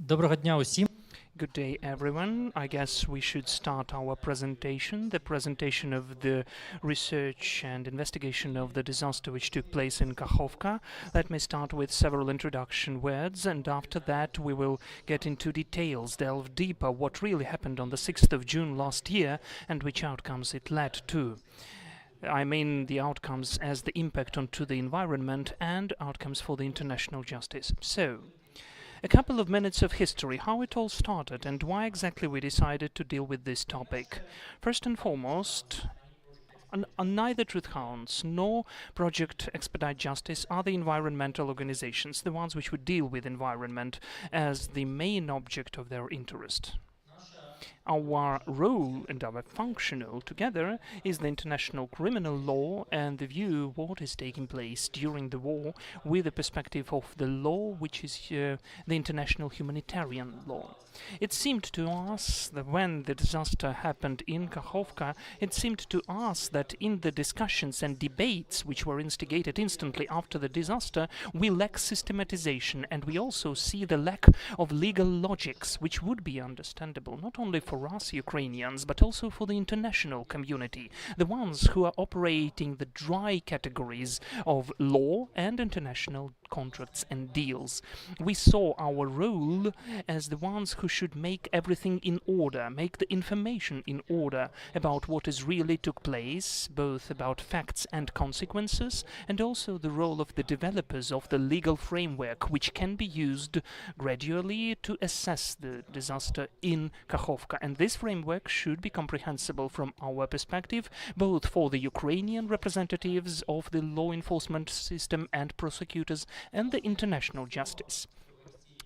Доброго дня усім. Good day, everyone. I guess we should start our presentation, the presentation of the research and investigation of the disaster which took place in Kakhovka. Let me start with several introduction words, and after that we will get into details, delve deeper what really happened on the 6th of June last year and which outcomes it led to. I mean the outcomes as the impact onto the environment and outcomes for the international justice. So, a couple of minutes of history, how it all started and why exactly we decided to deal with this topic. First and foremost, neither Truth Hounds nor Project Expedite Justice are the environmental organizations, the ones which would deal with environment as the main object of their interest. Our role and our function altogether is the international criminal law and the view of what is taking place during the war with the perspective of the law which is the international humanitarian law. It seemed to us that when the disaster happened in Kakhovka, it seemed to us that in the discussions and debates which were instigated instantly after the disaster, we lack systematization, and we also see the lack of legal logics, which would be understandable not only for us Ukrainians, but also for the international community, the ones who are operating the dry categories of law and international contracts and deals. We saw our role as the ones who should make everything in order, make the information in order about what is really took place, both about facts and consequences, and also the role of the developers of the legal framework which can be used gradually to assess the disaster in Kakhovka. And this framework should be comprehensible from our perspective, both for the Ukrainian representatives of the law enforcement system and prosecutors and the international justice.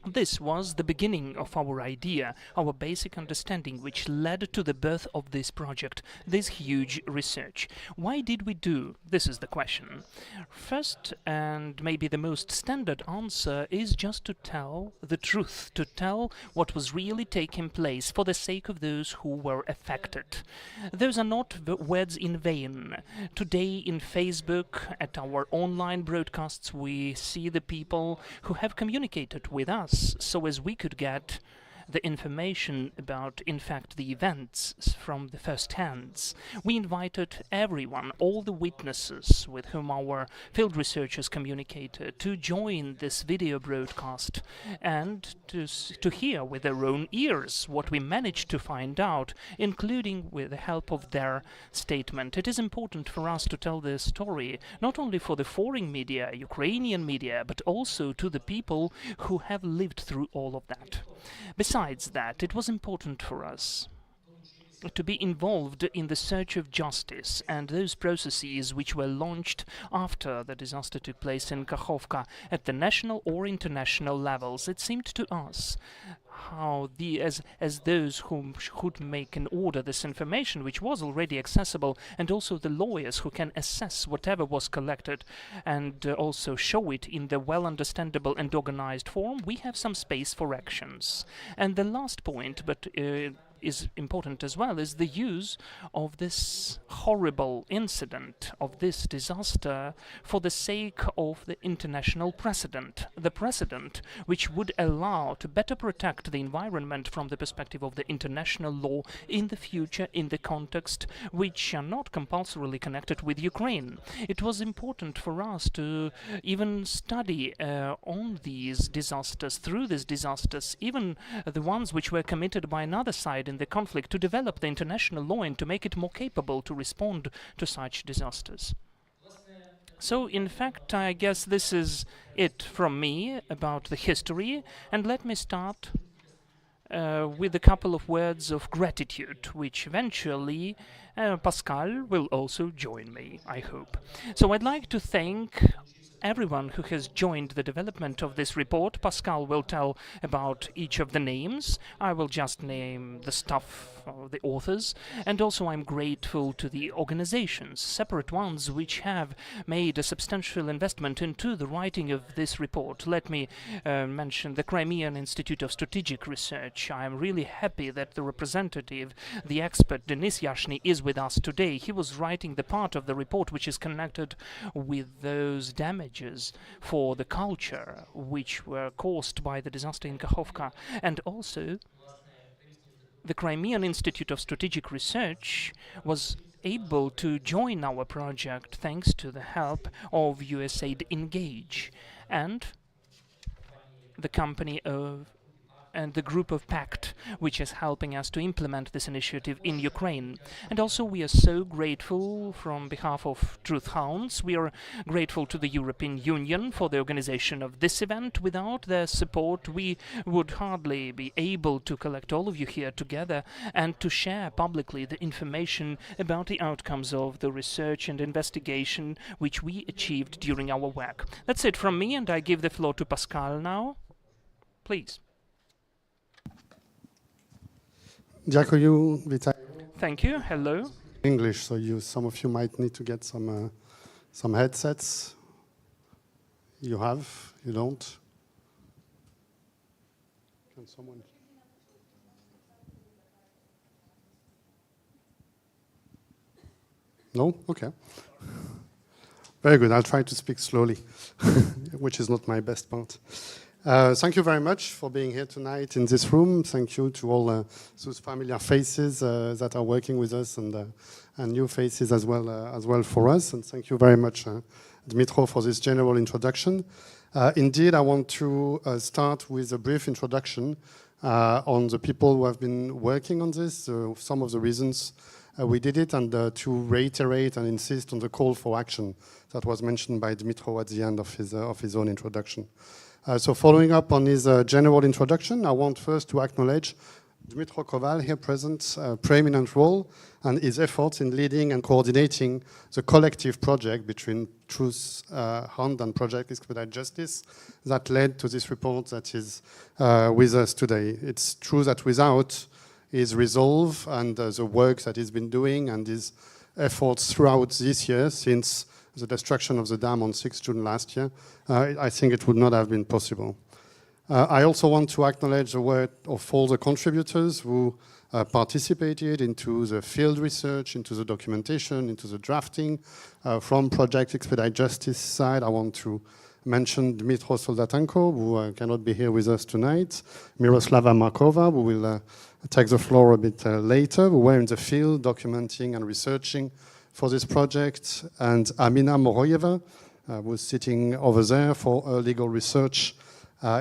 This was the beginning of our idea, our basic understanding, which led to the birth of this project, this huge research. Why did we do? This is the question. First, and maybe the most standard answer, is just to tell the truth, to tell what was really taking place for the sake of those who were affected. Those are not words in vain. Today in Facebook, at our online broadcasts, we see the people who have communicated with us so as we could get the information about, in fact, the events from the first hands. We invited everyone, all the witnesses with whom our field researchers communicated, to join this video broadcast and to hear with their own ears what we managed to find out, including with the help of their statement. It is important for us to tell this story, not only for the foreign media, Ukrainian media, but also to the people who have lived through all of that. Besides that, it was important for us to be involved in the search of justice and those processes which were launched after the disaster took place in Kakhovka at the national or international levels. It seemed to us how as those who could make and order this information, which was already accessible, and also the lawyers who can assess whatever was collected and also show it in the well understandable and organized form, we have some space for actions. And the last point, but is important as well, is the use of this horrible incident, of this disaster, for the sake of the international precedent. The precedent which would allow to better protect the environment from the perspective of the international law in the future, in the context which are not compulsorily connected with Ukraine. It was important for us to even study on these disasters, through these disasters, even the ones which were committed by another side in the conflict, to develop the international law and to make it more capable to respond to such disasters. So, in fact, I guess this is it from me about the history, and let me start with a couple of words of gratitude, which eventually Pascal will also join me, I hope. So I'd like to thank everyone who has joined the development of this report. Pascal will tell about each of the names. I will just name the staff the authors, and also I'm grateful to the organizations, separate ones, which have made a substantial investment into the writing of this report. Let me mention the Crimean Institute of Strategic Research. I am really happy that the representative, the expert Denis Yashny, is with us today. He was writing the part of the report which is connected with those damages for the culture which were caused by the disaster in Kakhovka, and also the Crimean Institute of Strategic Research was able to join our project thanks to the help of USAID Engage and the company of and the group of PACT, which is helping us to implement this initiative in Ukraine. And also we are so grateful from behalf of Hounds. We are grateful to the European Union for the organization of this event. Without their support, we would hardly be able to collect all of you here together and to share publicly the information about the outcomes of the research and investigation which we achieved during our work. That's it from me, and I give the floor to Pascal now. Please. Thank you. Hello. English, so some of you might need to get some headsets. You have, you don't. Can someone? No? Okay. Very good. I'll try to speak slowly, which is not my best part. Thank you very much for being here tonight in this room. Thank you to all those familiar faces that are working with us and new faces as well for us. And thank you very much, Dmytro, for this general introduction. Indeed, I want to start with a brief introduction on the people who have been working on this, some of the reasons we did it, and to reiterate and insist on the call for action that was mentioned by Dmytro at the end of his own introduction. So following up on his general introduction, I want first to acknowledge Dmytro Koval, here present, preeminent role and his efforts in leading and coordinating the collective project between Hounds and Project Expedite Justice that led to this report that is with us today. It's true that without his resolve and the work that he's been doing and his efforts throughout this year since the destruction of the dam on 6 June last year, I think it would not have been possible. I also want to acknowledge the work of all the contributors who participated into the field research, into the documentation, into the drafting. From Project Expedite Justice side, I want to mention Dmytro Soldatenko, who cannot be here with us tonight, Myroslava Markova, who will take the floor a bit later, who were in the field documenting and researching for this project, and Amina Moroyeva, who's sitting over there for legal research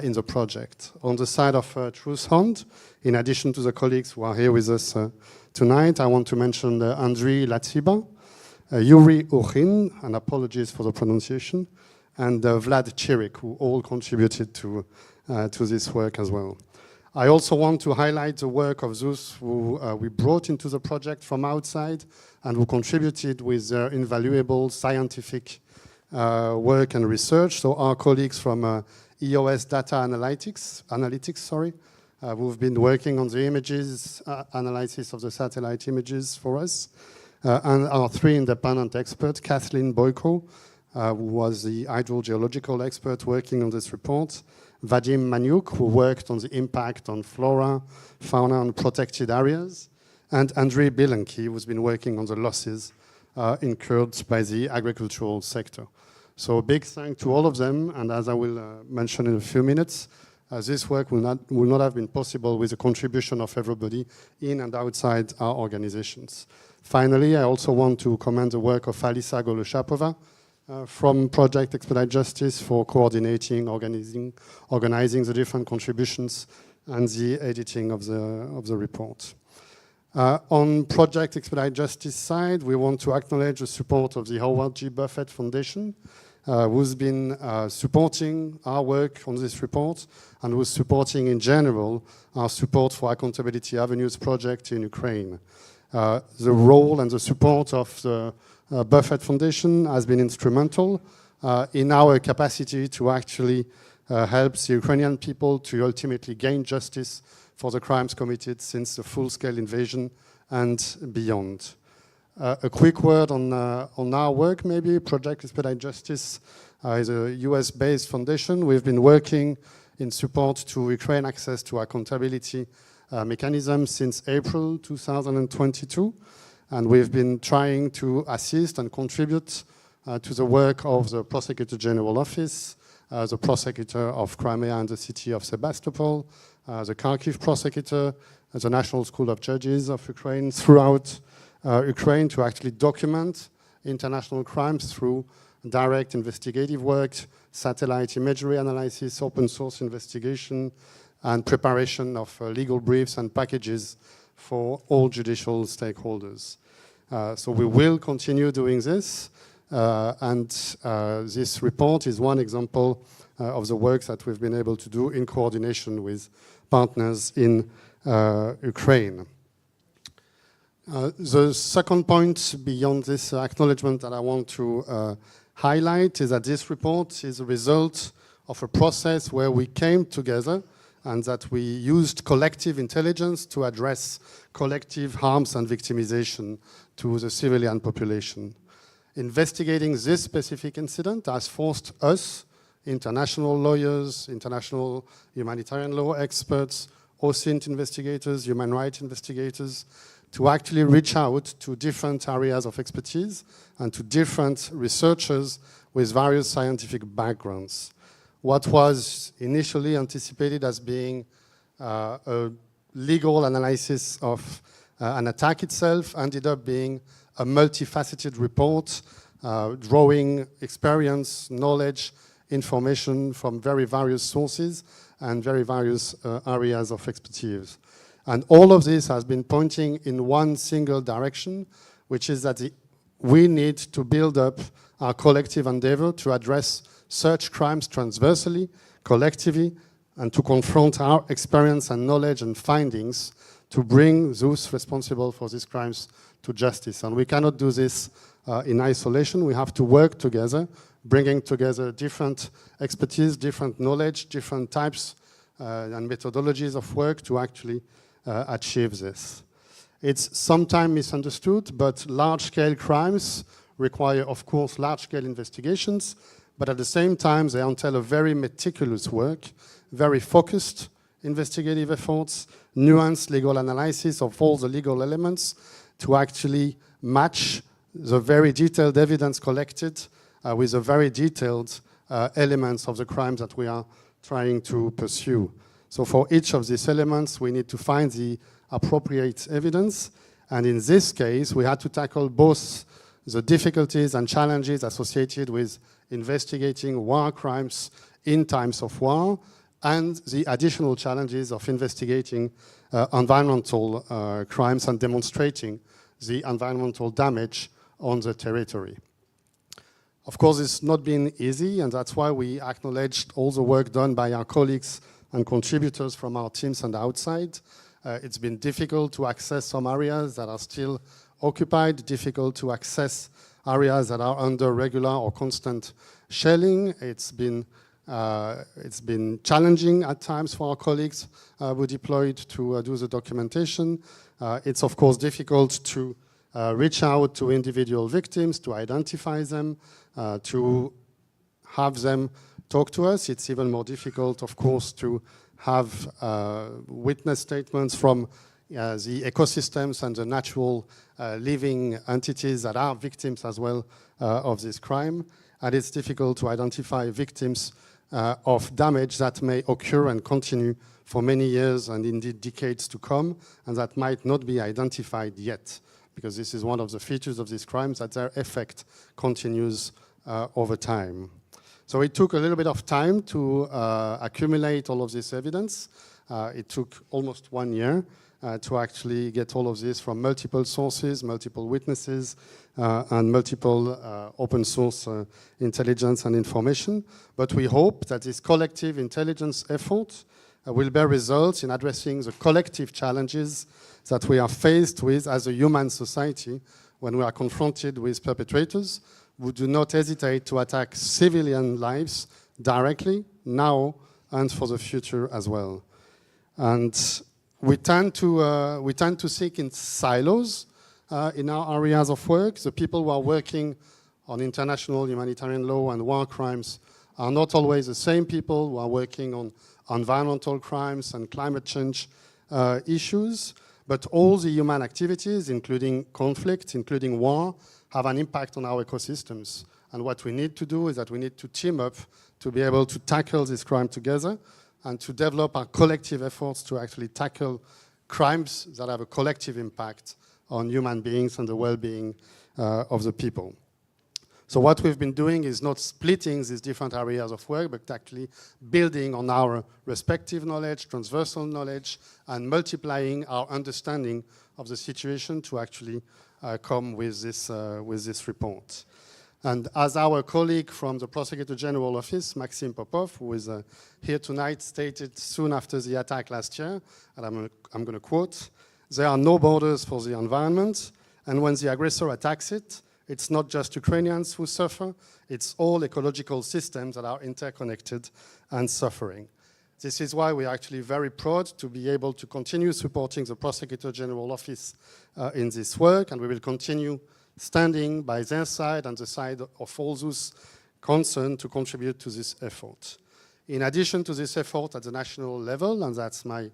in the project. On the side of Hounds, in addition to the colleagues who are here with us tonight, I want to mention Andriy Latsiba, Yuri Ukhin, and apologies for the pronunciation, and Vlad Chirik, who all contributed to this work as well. I also want to highlight the work of those who we brought into the project from outside and who contributed with their invaluable scientific work and research. So our colleagues from EOS Data Analytics, who've been working on the images, analysis of the satellite images for us, and our three independent experts, Kathleen Boyko, who was the hydrogeological expert working on this report, Vadim Maniuk, who worked on the impact on flora, fauna, and protected areas, and Andrei Bilenki, who's been working on the losses incurred by the agricultural sector. So a big thank to all of them, and as I will mention in a few minutes, this work will not have been possible with the contribution of everybody in and outside our organizations. Finally, I also want to commend the work of Alisa Goloshapova, from Project Expedite Justice for coordinating, organizing the different contributions and the editing of the report. On Project Expedite Justice side, we want to acknowledge the support of the Howard G. Buffett Foundation, who's been supporting our work on this report and who's supporting in general our support for Accountability Avenues project in Ukraine. The role and the support of the Buffett Foundation has been instrumental in our capacity to actually help the Ukrainian people to ultimately gain justice for the crimes committed since the full-scale invasion and beyond. A quick word on our work, maybe. Project Expedite Justice is a US-based foundation. We've been working in support to Ukraine access to accountability mechanisms since April 2022. And we've been trying to assist and contribute to the work of the Prosecutor General Office, the Prosecutor of Crimea and the city of Sebastopol, the Kharkiv Prosecutor, the National School of Judges of Ukraine, throughout Ukraine, to actually document international crimes through direct investigative work, satellite imagery analysis, open source investigation, and preparation of legal briefs and packages for all judicial stakeholders. So we will continue doing this, and this report is one example of the work that we've been able to do in coordination with partners in Ukraine. The second point beyond this acknowledgement that I want to highlight is that this report is a result of a process where we came together and that we used collective intelligence to address collective harms and victimization to the civilian population. Investigating this specific incident has forced us, international lawyers, international humanitarian law experts, OSINT investigators, human rights investigators, to actually reach out to different areas of expertise and to different researchers with various scientific backgrounds. What was initially anticipated as being a legal analysis of an attack itself ended up being a multifaceted report, drawing experience, knowledge, information from very various sources and very various areas of expertise. And all of this has been pointing in one single direction, which is that we need to build up our collective endeavor to address such crimes transversally, collectively, and to confront our experience and knowledge and findings to bring those responsible for these crimes to justice. And we cannot do this in isolation. We have to work together, bringing together different expertise, different knowledge, different types and methodologies of work to actually achieve this. It's sometimes misunderstood, but large-scale crimes require, of course, large-scale investigations, but at the same time, they entail a very meticulous work, very focused investigative efforts, nuanced legal analysis of all the legal elements to actually match the very detailed evidence collected with the very detailed elements of the crimes that we are trying to pursue. So for each of these elements, we need to find the appropriate evidence. And in this case, we had to tackle both the difficulties and challenges associated with investigating war crimes in times of war and the additional challenges of investigating environmental crimes and demonstrating the environmental damage on the territory. Of course, it's not been easy, and that's why we acknowledged all the work done by our colleagues and contributors from our teams and outside. It's been difficult to access some areas that are still occupied, difficult to access areas that are under regular or constant shelling. It's been challenging at times for our colleagues who deployed to do the documentation. It's of course difficult to reach out to individual victims, to identify them, to have them talk to us. It's even more difficult, of course, to have witness statements from the ecosystems and the natural living entities that are victims as well of this crime. And it's difficult to identify victims of damage that may occur and continue for many years and indeed decades to come, and that might not be identified yet, because this is one of the features of these crimes, that their effect continues over time. So it took a little bit of time to accumulate all of this evidence. It took almost 1 year to actually get all of this from multiple sources, multiple witnesses, and multiple open source intelligence and information. But we hope that this collective intelligence effort will bear results in addressing the collective challenges that we are faced with as a human society when we are confronted with perpetrators who do not hesitate to attack civilian lives directly, now, and for the future as well. And we tend to seek in silos in our areas of work. The people who are working on international humanitarian law and war crimes are not always the same people who are working on environmental crimes and climate change issues, but all the human activities, including conflict, including war, have an impact on our ecosystems. And what we need to do is that we need to team up to be able to tackle this crime together and to develop our collective efforts to actually tackle crimes that have a collective impact on human beings and the well-being of the people. So what we've been doing is not splitting these different areas of work, but actually building on our respective knowledge, transversal knowledge, and multiplying our understanding of the situation to actually come with this report. And as our colleague from the Prosecutor General Office, Maxim Popov, who is here tonight, stated soon after the attack last year, and I'm going to quote, "There are no borders for the environment, and when the aggressor attacks it, it's not just Ukrainians who suffer, it's all ecological systems that are interconnected and suffering." This is why we are actually very proud to be able to continue supporting the Prosecutor General Office in this work, and we will continue standing by their side and the side of all those concerned to contribute to this effort. In addition to this effort at the national level, and that's my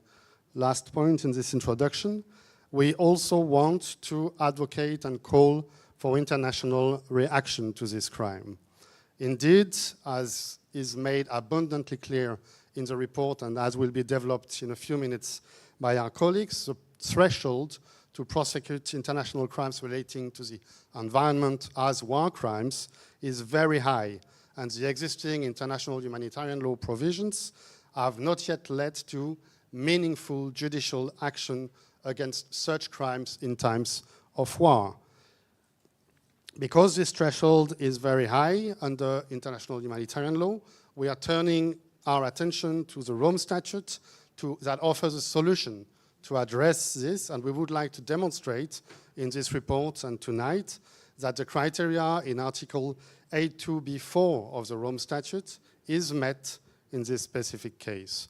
last point in this introduction, we also want to advocate and call for international reaction to this crime. Indeed, as is made abundantly clear in the report and as will be developed in a few minutes by our colleagues, the threshold to prosecute international crimes relating to the environment as war crimes is very high, and the existing international humanitarian law provisions have not yet led to meaningful judicial action against such crimes in times of war. Because this threshold is very high under international humanitarian law, we are turning our attention to the Rome Statute that offers a solution to address this, and we would like to demonstrate in this report and tonight that the criteria in Article 8.2b4 of the Rome Statute is met in this specific case.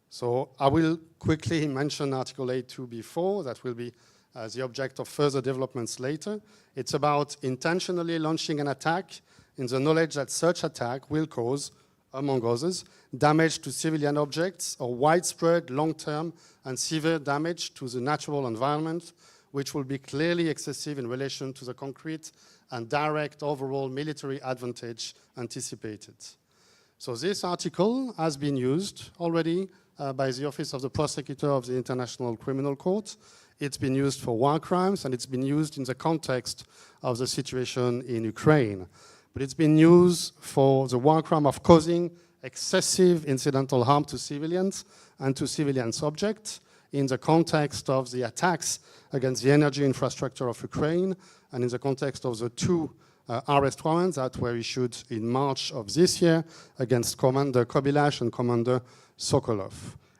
So I will quickly mention Article 8.2b4, that will be the object of further developments later. It's about intentionally launching an attack in the knowledge that such attack will cause, among others, damage to civilian objects or widespread, long-term and severe damage to the natural environment, which will be clearly excessive in relation to the concrete and direct overall military advantage anticipated. So this article has been used already by the Office of the Prosecutor of the International Criminal Court. It's been used for war crimes, and it's been used in the context of the situation in Ukraine. But it's been used for the war crime of causing excessive incidental harm to civilians and to civilian subjects in the context of the attacks against the energy infrastructure of Ukraine and in the context of the two arrest warrants that were issued in March of this year against Commander Kobylash and Commander Sokolov.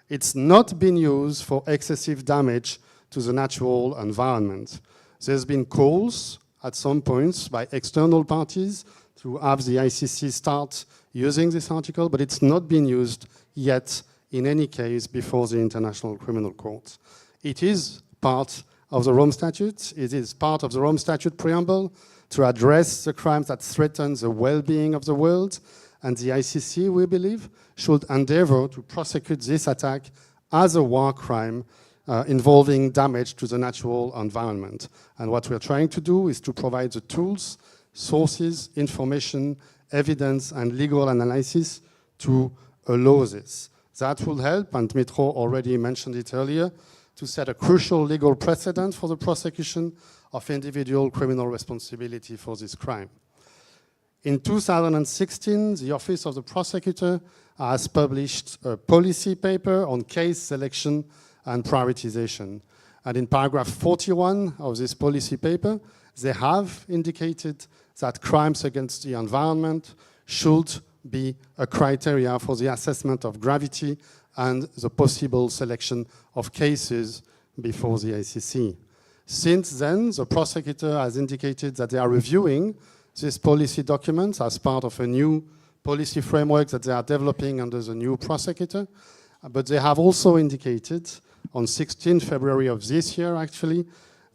It's not been used for excessive damage to the natural environment. There's been calls at some points by external parties to have the ICC start using this article, but it's not been used yet in any case before the International Criminal Court. It is part of the Rome Statute. It is part of the Rome Statute preamble to address the crimes that threaten the well-being of the world, and the ICC, we believe, should endeavor to prosecute this attack as a war crime involving damage to the natural environment. And what we're trying to do is to provide the tools, sources, information, evidence, and legal analysis to allow this. That will help, and Dmytro already mentioned it earlier, to set a crucial legal precedent for the prosecution of individual criminal responsibility for this crime. In 2016, the Office of the Prosecutor has published a policy paper on case selection and prioritization. And in paragraph 41 of this policy paper, they have indicated that crimes against the environment should be a criteria for the assessment of gravity and the possible selection of cases before the ICC. Since then, the prosecutor has indicated that they are reviewing these policy documents as part of a new policy framework that they are developing under the new prosecutor, but they have also indicated on 16 February of this year, actually,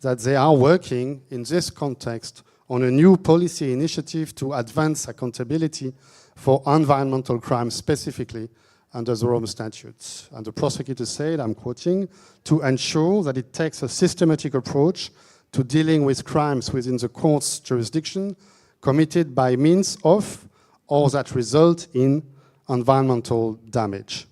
that they are working in this context on a new policy initiative to advance accountability for environmental crimes specifically under the Rome Statute. And the prosecutor said, I'm quoting, to ensure that it takes a systematic approach to dealing with crimes within the court's jurisdiction committed by means of or that result in environmental damage.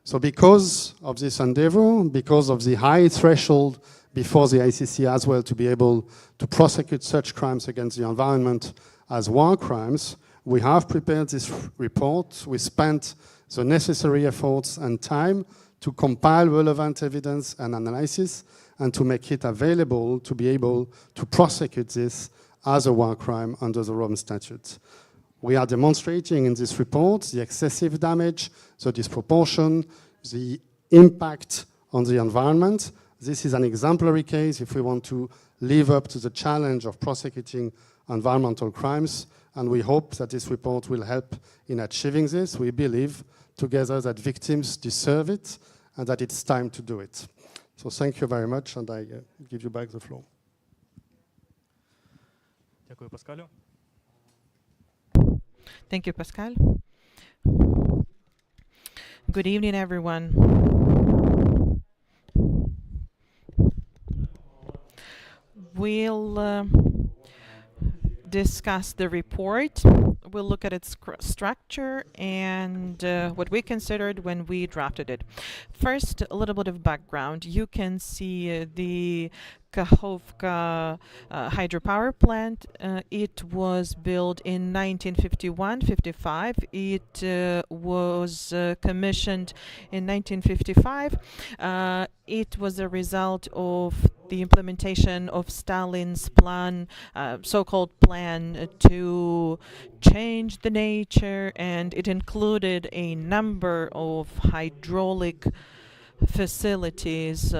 So because of this endeavor, because of the high threshold before the ICC as well to be able to prosecute such crimes against the environment as war crimes, we have prepared this report. We spent the necessary efforts and time to compile relevant evidence and analysis and to make it available to be able to prosecute this as a war crime under the Rome Statute. We are demonstrating in this report the excessive damage, the disproportion, the impact on the environment. This is an exemplary case if we want to live up to the challenge of prosecuting environmental crimes, and we hope that this report will help in achieving this. We believe together that victims deserve it and that it's time to do it. So thank you very much, and I give you back the floor. Дякую, Паскалю. Thank you, Pascal. Good evening, everyone. We'll discuss the report. We'll look at its structure and what we considered when we drafted it. First, a little bit of background. You can see the Kakhovka hydropower plant. It was built in 1951-55. It was commissioned in 1955. It was a result of the implementation of Stalin's plan, so-called plan to change the nature, and it included a number of hydraulic facilities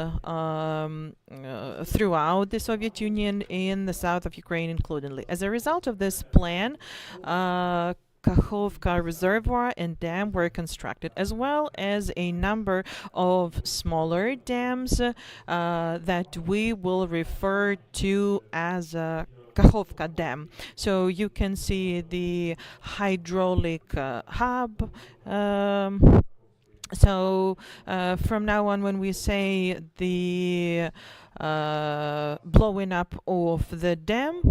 throughout the Soviet Union in the south of Ukraine, including. As a result of this plan, Kakhovka Reservoir and dam were constructed, as well as a number of smaller dams that we will refer to as Kakhovka Dam. So you can see the hydraulic hub. So from now on, when we say the blowing up of the dam,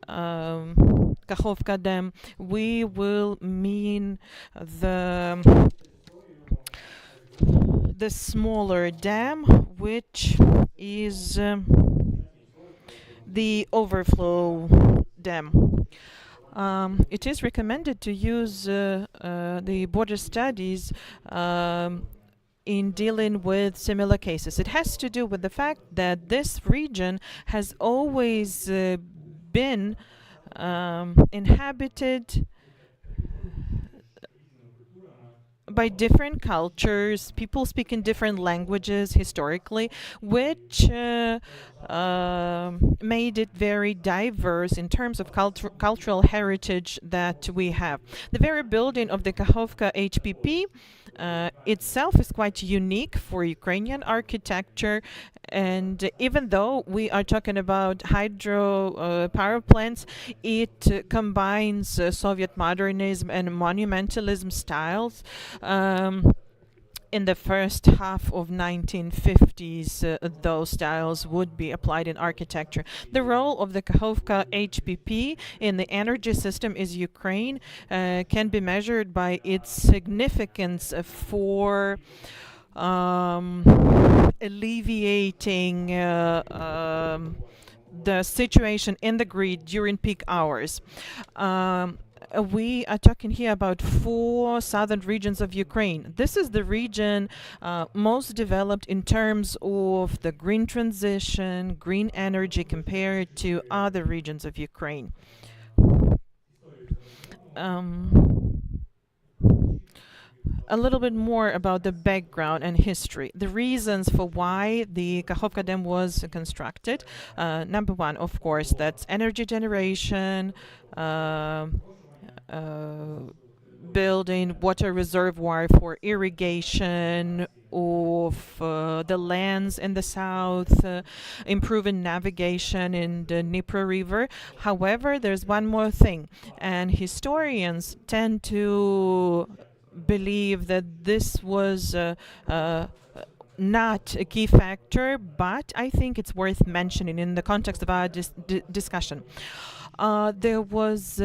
Kakhovka Dam, we will mean the smaller dam, which is the overflow dam. It is recommended to use the border studies in dealing with similar cases. It has to do with the fact that this region has always been inhabited by different cultures, people speaking different languages historically, which made it very diverse in terms of cultural heritage that we have. The very building of the Kakhovka HPP itself is quite unique for Ukrainian architecture, and even though we are talking about hydro power plants, it combines Soviet modernism and monumentalism styles. In the first half of 1950s, those styles would be applied in architecture. The role of the Kakhovka HPP in the energy system is Ukraine can be measured by its significance for alleviating the situation in the grid during peak hours. We are talking here about 4 southern regions of Ukraine. This is the region most developed in terms of the green transition, green energy compared to other regions of Ukraine. A little bit more about the background and history. The reasons for why the Kakhovka Dam was constructed. Number one, of course, that's energy generation, building water reservoir for irrigation of the lands in the south, improving navigation in the Dnipro River. However, there's one more thing, and historians tend to believe that this was not a key factor, but I think it's worth mentioning in the context of our discussion. There was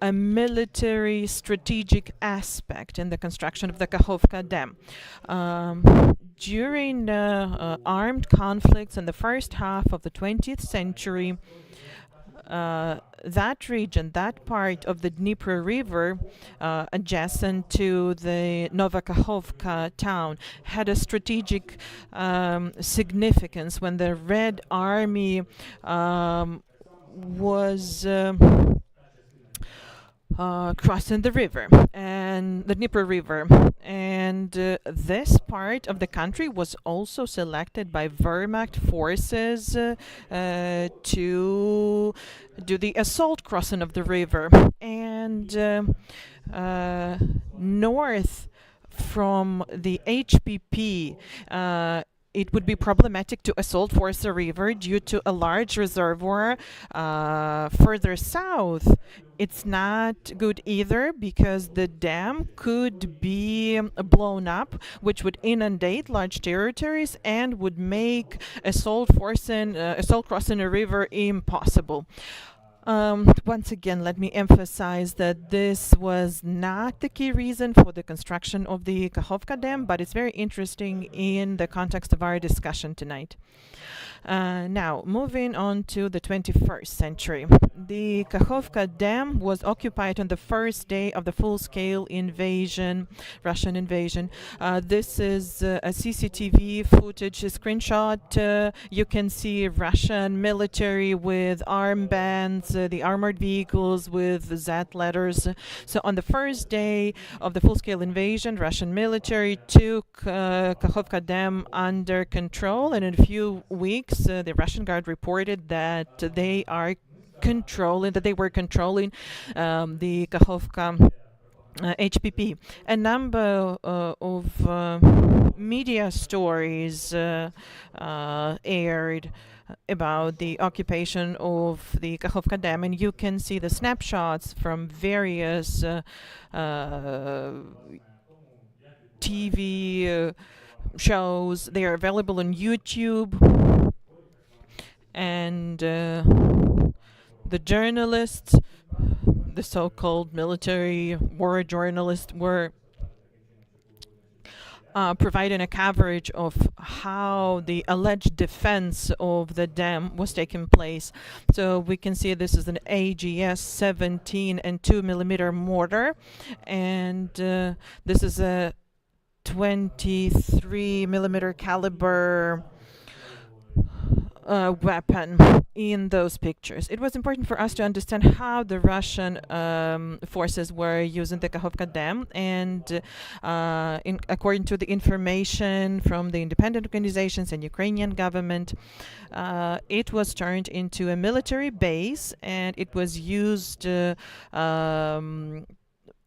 a military strategic aspect in the construction of the Kakhovka Dam. During armed conflicts in the first half of the 20th century, that region, that part of the Dnipro River adjacent to the Nova Kakhovka town, had a strategic significance when the Red Army was crossing the river, and the Dnipro River, and this part of the country was also selected by Wehrmacht forces to do the assault crossing of the river. And north from the HPP, it would be problematic to assault force the river due to a large reservoir. Further south, it's not good either, because the dam could be blown up, which would inundate large territories and would make assault crossing a river impossible. Once again, let me emphasize that this was not the key reason for the construction of the Kakhovka Dam, but it's very interesting in the context of our discussion tonight. Now, moving on to the 21st century. The Kakhovka Dam was occupied on the first day of the full-scale invasion, Russian invasion. This is a CCTV footage, a screenshot. You can see Russian military with armbands, the armored vehicles with Z letters. So on the first day of the full-scale invasion, Russian military took Kakhovka Dam under control, and in a few weeks, the Russian Guard reported that they were controlling the Kakhovka HPP. A number of media stories aired about the occupation of the Kakhovka Dam, and you can see the snapshots from various TV shows. They are available on YouTube, and the journalists, the so-called military war journalists, were providing a coverage of how the alleged defense of the dam was taking place. So we can see this is an AGS 17 and 2mm mortar, and this is a 23mm caliber weapon in those pictures. It was important for us to understand how the Russian forces were using the Kakhovka Dam, and according to the information from the independent organizations and Ukrainian government, it was turned into a military base, and it was used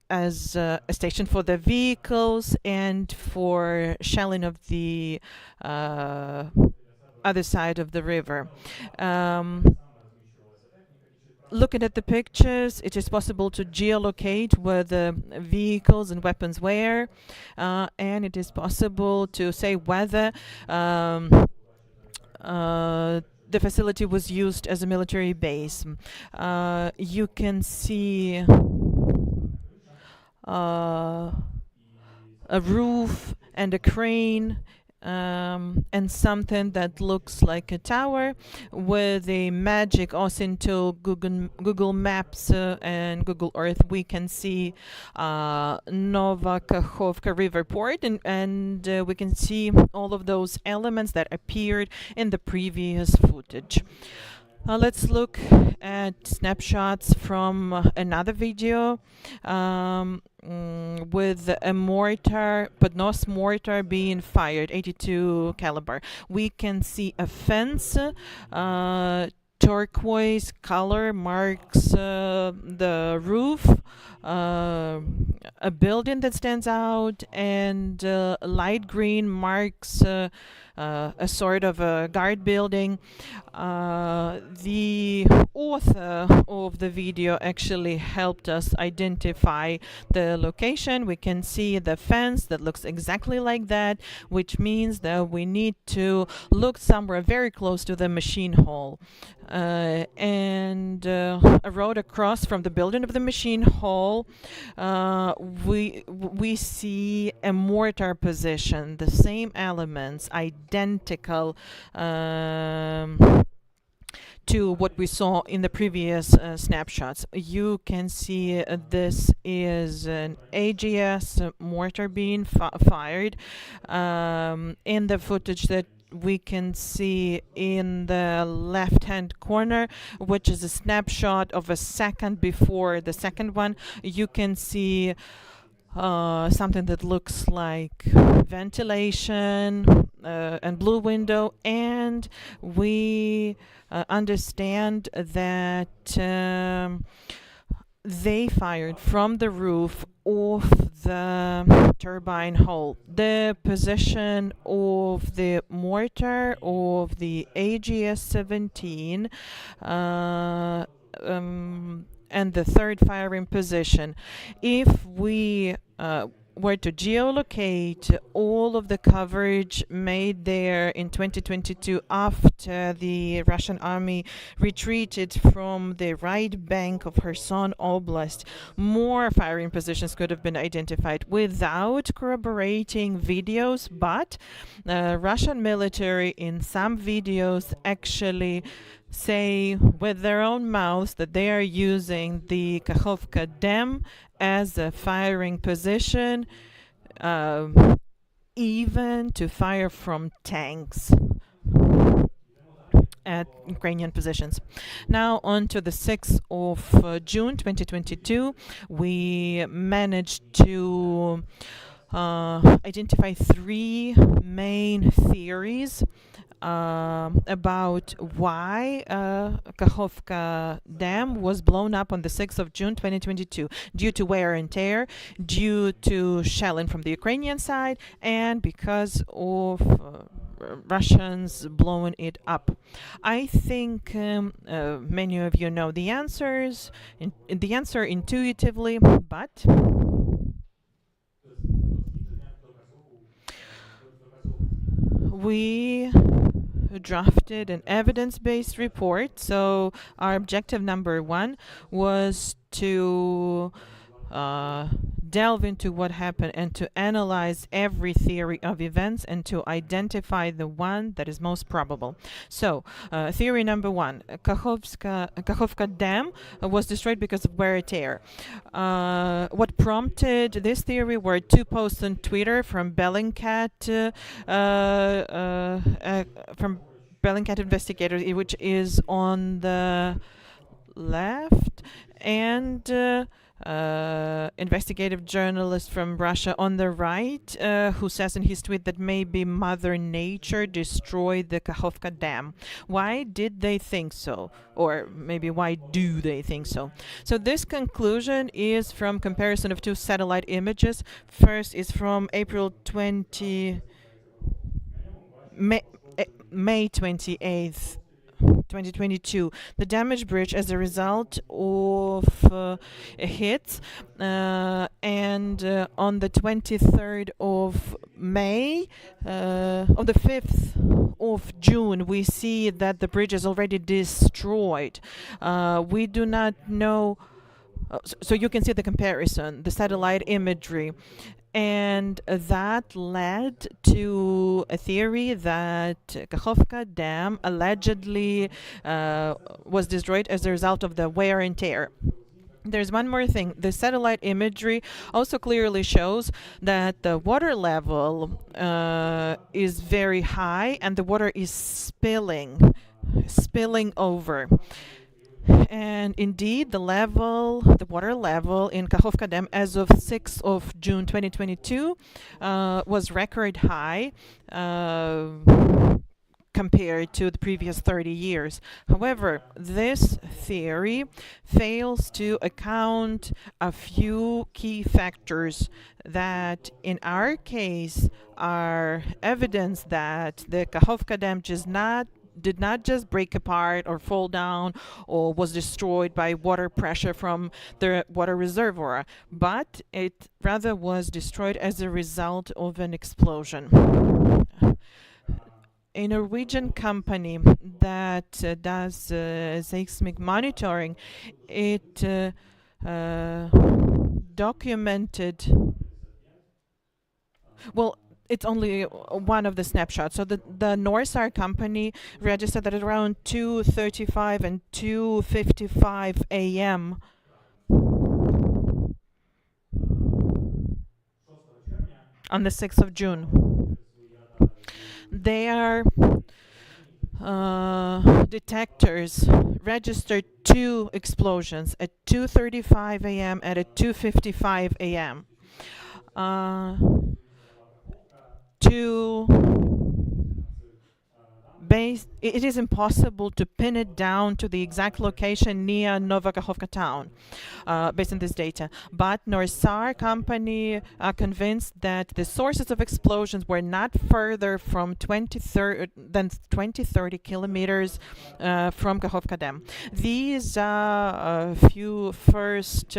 as a station for the vehicles and for shelling of the other side of the river. Looking at the pictures, it is possible to geolocate where the vehicles and weapons were, and it is possible to say whether the facility was used as a military base. You can see a roof and a crane, and something that looks like a tower. With a magic into Google Maps and Google Earth, we can see Nova Kakhovka River Port, and we can see all of those elements that appeared in the previous footage. Let's look at snapshots from another video with a mortar, Podnos mortar being fired, 82 caliber. We can see a fence turquoise color marks the roof, a building that stands out, and light green marks a sort of a guard building. The author of the video actually helped us identify the location. We can see the fence that looks exactly like that, which means that we need to look somewhere very close to the machine hall. And a road across from the building of the machine hall, we see a mortar position, the same elements, identical to what we saw in the previous snapshots. You can see this is an AGS mortar being fired. In the footage that we can see in the left-hand corner, which is a snapshot of a second before the second one, you can see something that looks like ventilation and blue window, and we understand that they fired from the roof of the turbine hole. The position of the mortar of the AGS-17 and the third firing position. If we were to geolocate all of the coverage made there in 2022 after the Russian army retreated from the right bank of Kherson Oblast, more firing positions could have been identified without corroborating videos, but Russian military in some videos actually say with their own mouths that they are using the Kakhovka Dam as a firing position, even to fire from tanks at Ukrainian positions. Now on to the 6th of June 2022, we managed to identify three main theories about why Kakhovka Dam was blown up on the 6th of June 2022 due to wear and tear, due to shelling from the Ukrainian side, and because of Russians blowing it up. I think many of you know the answers, the answer intuitively, but we drafted an evidence-based report. So our objective number one was to delve into what happened and to analyze every theory of events and to identify the one that is most probable. So, theory number one, Kakhovka Dam was destroyed because of wear and tear. What prompted this theory were two posts on Twitter from Bellingcat, investigators, which is on the left, and investigative journalist from Russia on the right, who says in his tweet that maybe Mother Nature destroyed the Kakhovka Dam. Why did they think so? Or maybe why do they think so? So this conclusion is from comparison of two satellite images. First is from May 28th, 2022. The damaged bridge as a result of hits, and on the 23rd of May, on the 5th of June, we see that the bridge is already destroyed. We do not know, so you can see the comparison, the satellite imagery. And that led to a theory that Kakhovka Dam allegedly was destroyed as a result of the wear and tear. There's one more thing. The satellite imagery also clearly shows that the water level is very high and the water is spilling over. And indeed, the water level in Kakhovka Dam as of 6th of June 2022 was record high, compared to the previous 30 years. However, this theory fails to account a few key factors that, in our case, are evidence that the Kakhovka Dam did not just break apart or fall down or was destroyed by water pressure from the water reservoir, but it rather was destroyed as a result of an explosion. A Norwegian company that does seismic monitoring, it documented, well, it's only one of the snapshots. So the Norsar company registered that at around 2:35 and 2:55 a.m. on the 6th of June, their detectors registered two explosions at 2:35 a.m. and at 2:55 a.m. It is impossible to pin it down to the exact location near Nova Kakhovka town, based on this data. But Norsar company are convinced that the sources of explosions were not further from 20-30 kilometers from Kakhovka Dam. These are a few first.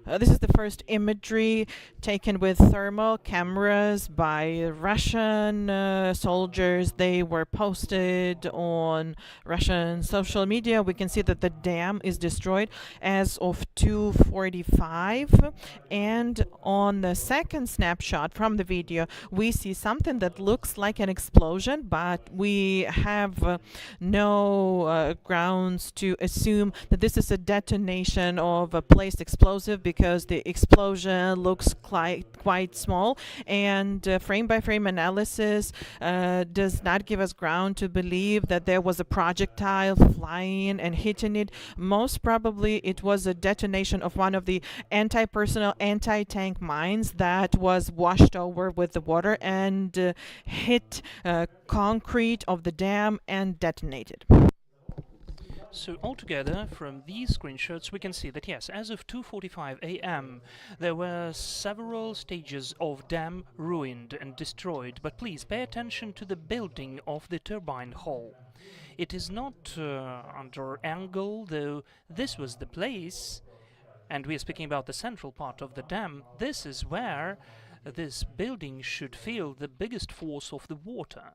This is the first imagery taken with thermal cameras by Russian soldiers. They were posted on Russian social media. We can see that the dam is destroyed as of 2:45. And on the second snapshot from the video, we see something that looks like an explosion, but we have no grounds to assume that this is a detonation of a placed explosive, because the explosion looks quite small, and frame-by-frame analysis does not give us ground to believe that there was a projectile flying and hitting it. Most probably it was a detonation of one of the anti-personnel, anti-tank mines that was washed over with the water and hit concrete of the dam and detonated. So altogether, from these screenshots, we can see that yes, as of 2:45 a.m., there were several stages of dam ruined and destroyed. But please pay attention to the building of the turbine hall. It is not under angle, though this was the place, and we are speaking about the central part of the dam. This is where this building should feel the biggest force of the water.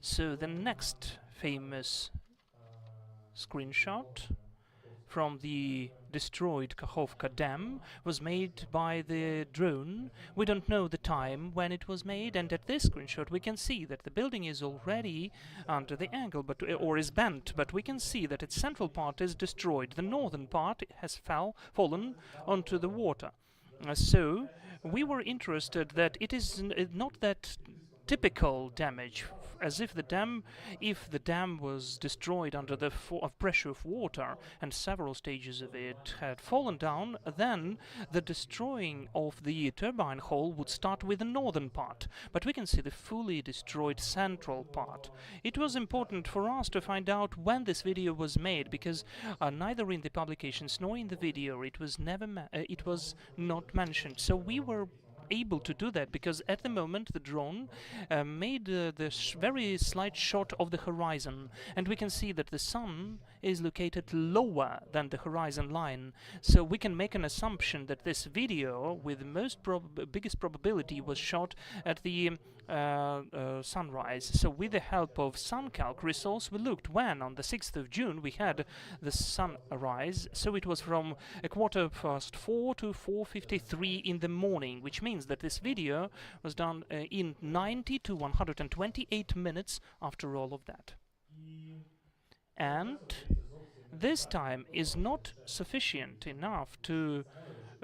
So the next famous screenshot from the destroyed Kakhovka Dam was made by the drone. We don't know the time when it was made, and at this screenshot we can see that the building is already under the angle, or is bent, but we can see that its central part is destroyed. The northern part has fallen onto the water. So we were interested that it is not that typical damage, as if the dam was destroyed under the pressure of water and several stages of it had fallen down, then the destroying of the turbine hall would start with the northern part. But we can see the fully destroyed central part. It was important for us to find out when this video was made, because neither in the publications nor in the video it was not mentioned. So we were able to do that because at the moment the drone made this very slight shot of the horizon, and we can see that the sun is located lower than the horizon line. So we can make an assumption that this video, with the biggest probability, was shot at the sunrise. So with the help of SunCalc resource, we looked when on the 6th of June we had the sunrise. So it was from 4:15 to 4:53 in the morning, which means that this video was done in 90 to 128 minutes after all of that. And this time is not sufficient enough to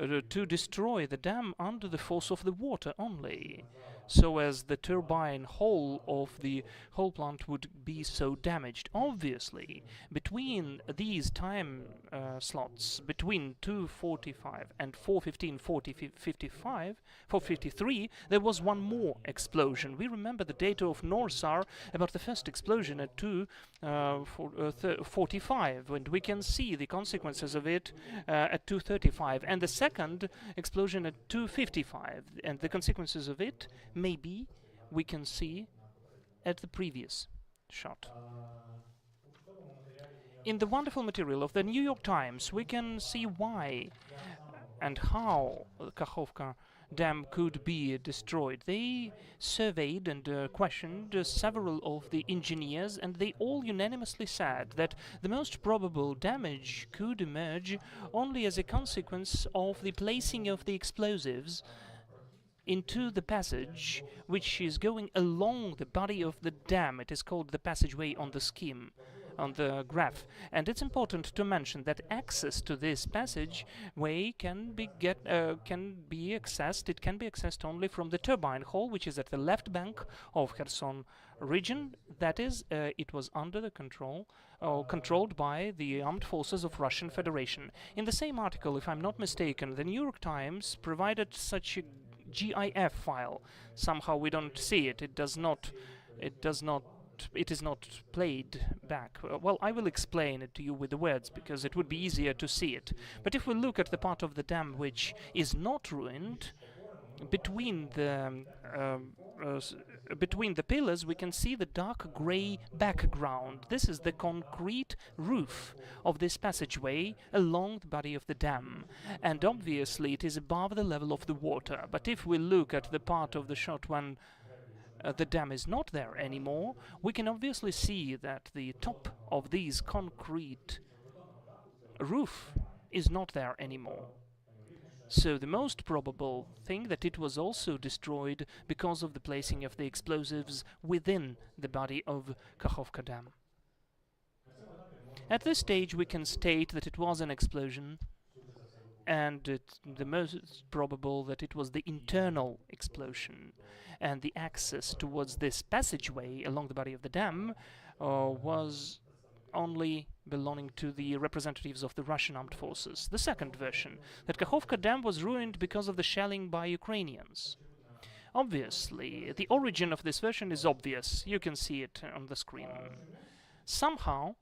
to destroy the dam under the force of the water only, so as the turbine hull of the whole plant would be so damaged. Obviously, between these time slots, between 2:45 and 4:15, 4:53, there was one more explosion. We remember the data of NORSAR about the first explosion at 2:45, and we can see the consequences of it at 2:35, and the second explosion at 2:55, and the consequences of it maybe we can see at the previous shot. In the wonderful material of the New York Times, we can see why and how Kakhovka Dam could be destroyed. They surveyed and questioned several of the engineers, and they all unanimously said that the most probable damage could emerge only as a consequence of the placing of the explosives into the passage which is going along the body of the dam. It is called the passageway on the scheme, on the graph, and it's important to mention that access to this passageway can be accessed. It can be accessed only from the turbine hall, which is at the left bank of Kherson region. That is, it was under the controlled by the armed forces of Russian Federation. In the same article, if I'm not mistaken, the New York Times provided such a GIF file. Somehow we don't see it. It is not played back. Well, I will explain it to you with the words, because it would be easier to see it. But if we look at the part of the dam which is not ruined, between the pillars we can see the dark gray background. This is the concrete roof of this passageway along the body of the dam, and obviously it is above the level of the water. But if we look at the part of the shot when the dam is not there anymore, we can obviously see that the top of these concrete roof is not there anymore. So the most probable thing that it was also destroyed because of the placing of the explosives within the body of Kakhovka Dam. At this stage we can state that it was an explosion, and it's the most probable that it was the internal explosion, and the access towards this passageway along the body of the dam was only belonging to the representatives of the Russian armed forces. The second version, that Kakhovka Dam was ruined because of the shelling by Ukrainians. Obviously, the origin of this version is obvious. You can see it on the screen. Somehow,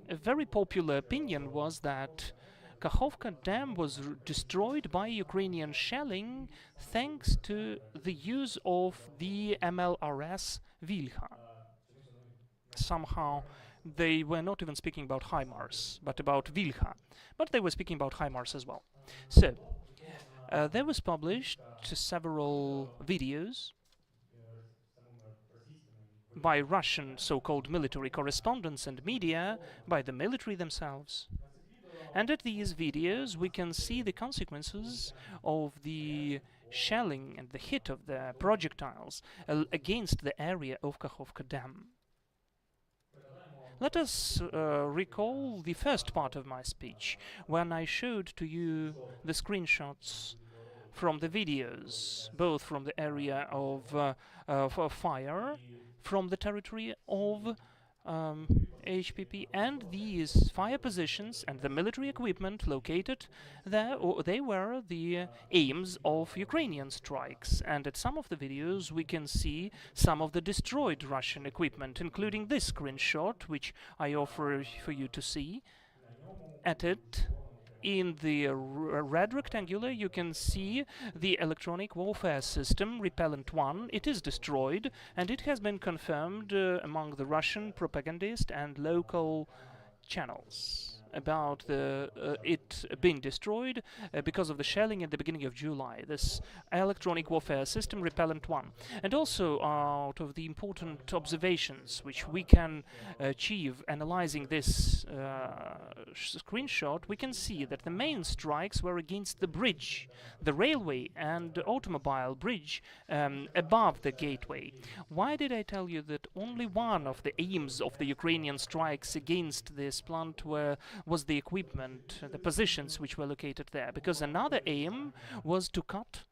a very popular opinion was that Kakhovka Dam was destroyed by Ukrainian shelling thanks to the use of the MLRS Vilha. Somehow, they were not even speaking about HIMARS, but about Vilha. But they were speaking about HIMARS as well. So, there was published several videos by Russian so-called military correspondents and media, by the military themselves. And at these videos we can see the consequences of the shelling and the hit of the projectiles against the area of Kakhovka Dam. Let us recall the first part of my speech, when I showed to you the screenshots from the videos, both from the area of fire, from the territory of HPP, and these fire positions and the military equipment located there, they were the aims of Ukrainian strikes. And at some of the videos we can see some of the destroyed Russian equipment, including this screenshot, which I offer for you to see. At it, in the red rectangular, you can see the electronic warfare system, Repellent 1. It is destroyed, and it has been confirmed among the Russian propagandist and local channels about it being destroyed because of the shelling at the beginning of July, this electronic warfare system Repellent 1. And also, out of the important observations which we can achieve analyzing this screenshot, we can see that the main strikes were against the bridge, the railway and automobile bridge above the gateway. Why did I tell you that only one of the aims of the Ukrainian strikes against this plant were was the equipment, the positions which were located there, because another aim was to cut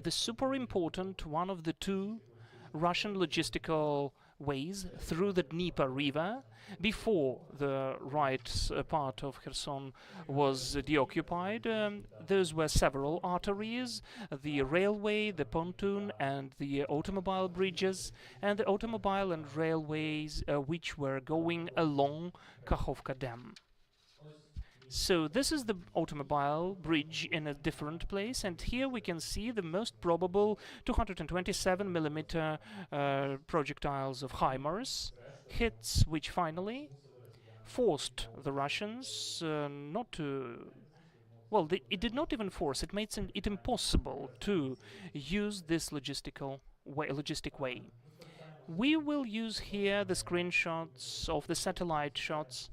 the super important one of the two Russian logistical ways through the Dnieper River before the right part of Kherson was deoccupied. Those were several arteries, the railway, the pontoon and the automobile bridges, and the automobile and railways which were going along Kakhovka Dam. So this is the automobile bridge in a different place, and here we can see the most probable 227 millimeter projectiles of HIMARS hits, which finally forced the Russians not to. Well, it did not even force. It made it impossible to use this logistic way. We will use here the screenshots of the satellite shots.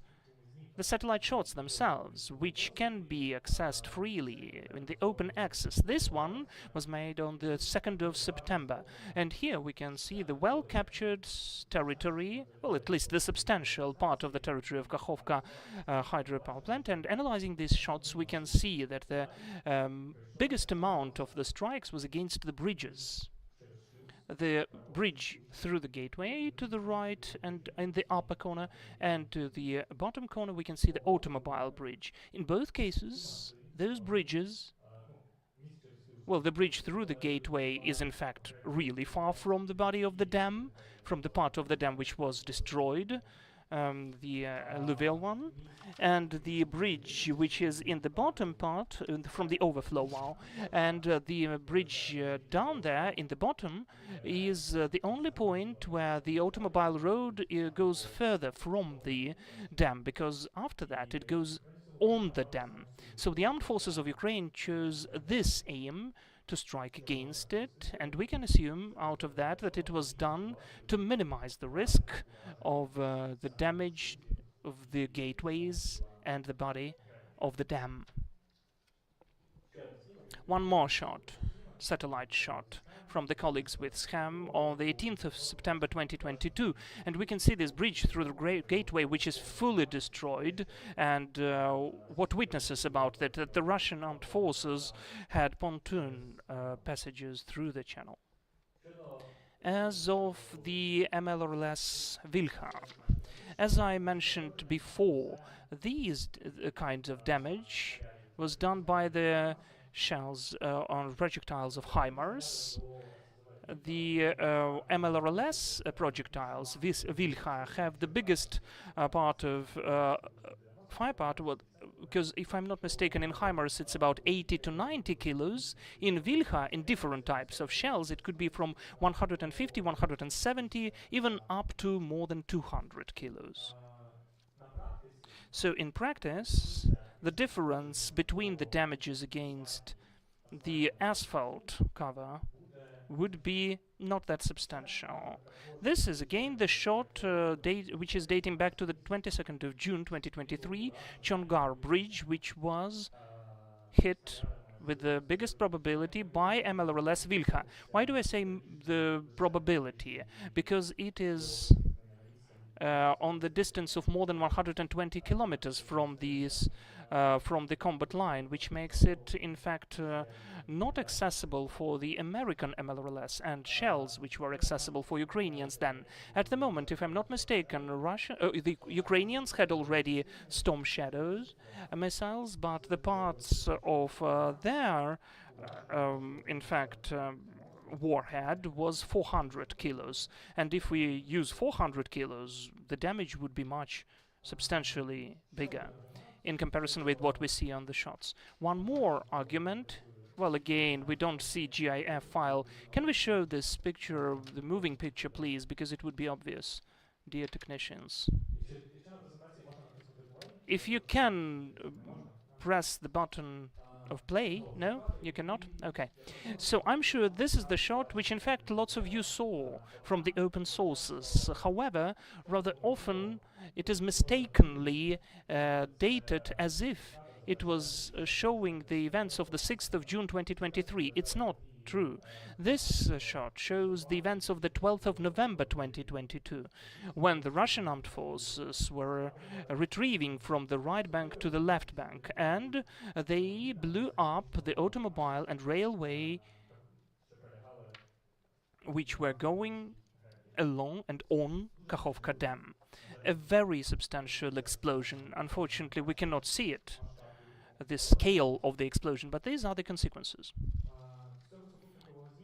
The satellite shots themselves, which can be accessed freely in the open access. This one was made on the 2nd of September, and here we can see the well-captured territory, well, at least the substantial part of the territory of Kakhovka hydropower plant, and analyzing these shots we can see that the biggest amount of the strikes was against the bridges. The bridge through the gateway to the right and in the upper corner, and to the bottom corner we can see the automobile bridge. In both cases, those bridges, well, the bridge through the gateway is in fact really far from the body of the dam, from the part of the dam which was destroyed, the alluvial one, and the bridge which is in the bottom part from the overflow wall, and the bridge down there in the bottom is the only point where the automobile road goes further from the dam, because after that it goes on the dam. So the armed forces of Ukraine chose this aim to strike against it, and we can assume out of that that it was done to minimize the risk of the damage of the gateways and the body of the dam. One more shot, satellite shot, from the colleagues with SCHAM on the 18th of September 2022, and we can see this bridge through the gateway which is fully destroyed, and what witnesses about that the Russian armed forces had pontoon passages through the channel. As of the MLRS Vilha, as I mentioned before, these kinds of damage was done by the shells on projectiles of HIMARS. The MLRS projectiles, Vilha, have the biggest part of firepower, because if I'm not mistaken, in HIMARS it's about 80 to 90 kilos. In Vilha, in different types of shells, it could be from 150, 170, even up to more than 200 kilos. So in practice, the difference between the damages against the asphalt cover would be not that substantial. This is again the shot which is dating back to the 22nd of June 2023, Chongar Bridge, which was hit with the biggest probability by MLRS Vilha. Why do I say the probability? Because it is on the distance of more than 120 kilometers from these from the combat line, which makes it in fact not accessible for the American MLRS and shells which were accessible for Ukrainians then. At the moment, if I'm not mistaken, the Ukrainians had already Storm Shadows missiles, but the parts of their in fact warhead was 400 kilos, and if we use 400 kilos, the damage would be much substantially bigger in comparison with what we see on the shots. One more argument. Well, again, we don't see GIF file. Can we show this picture, the moving picture, please, because it would be obvious, dear technicians. If you can press the button of play. No? You cannot? Okay. So I'm sure this is the shot which in fact lots of you saw from the open sources. However, rather often it is mistakenly dated as if it was showing the events of the 6th of June 2023. It's not true. This shot shows the events of the 12th of November 2022, when the Russian armed forces were retrieving from the right bank to the left bank, and they blew up the automobile and railway which were going along and on Kakhovka Dam. A very substantial explosion. Unfortunately, we cannot see it, the scale of the explosion, but these are the consequences.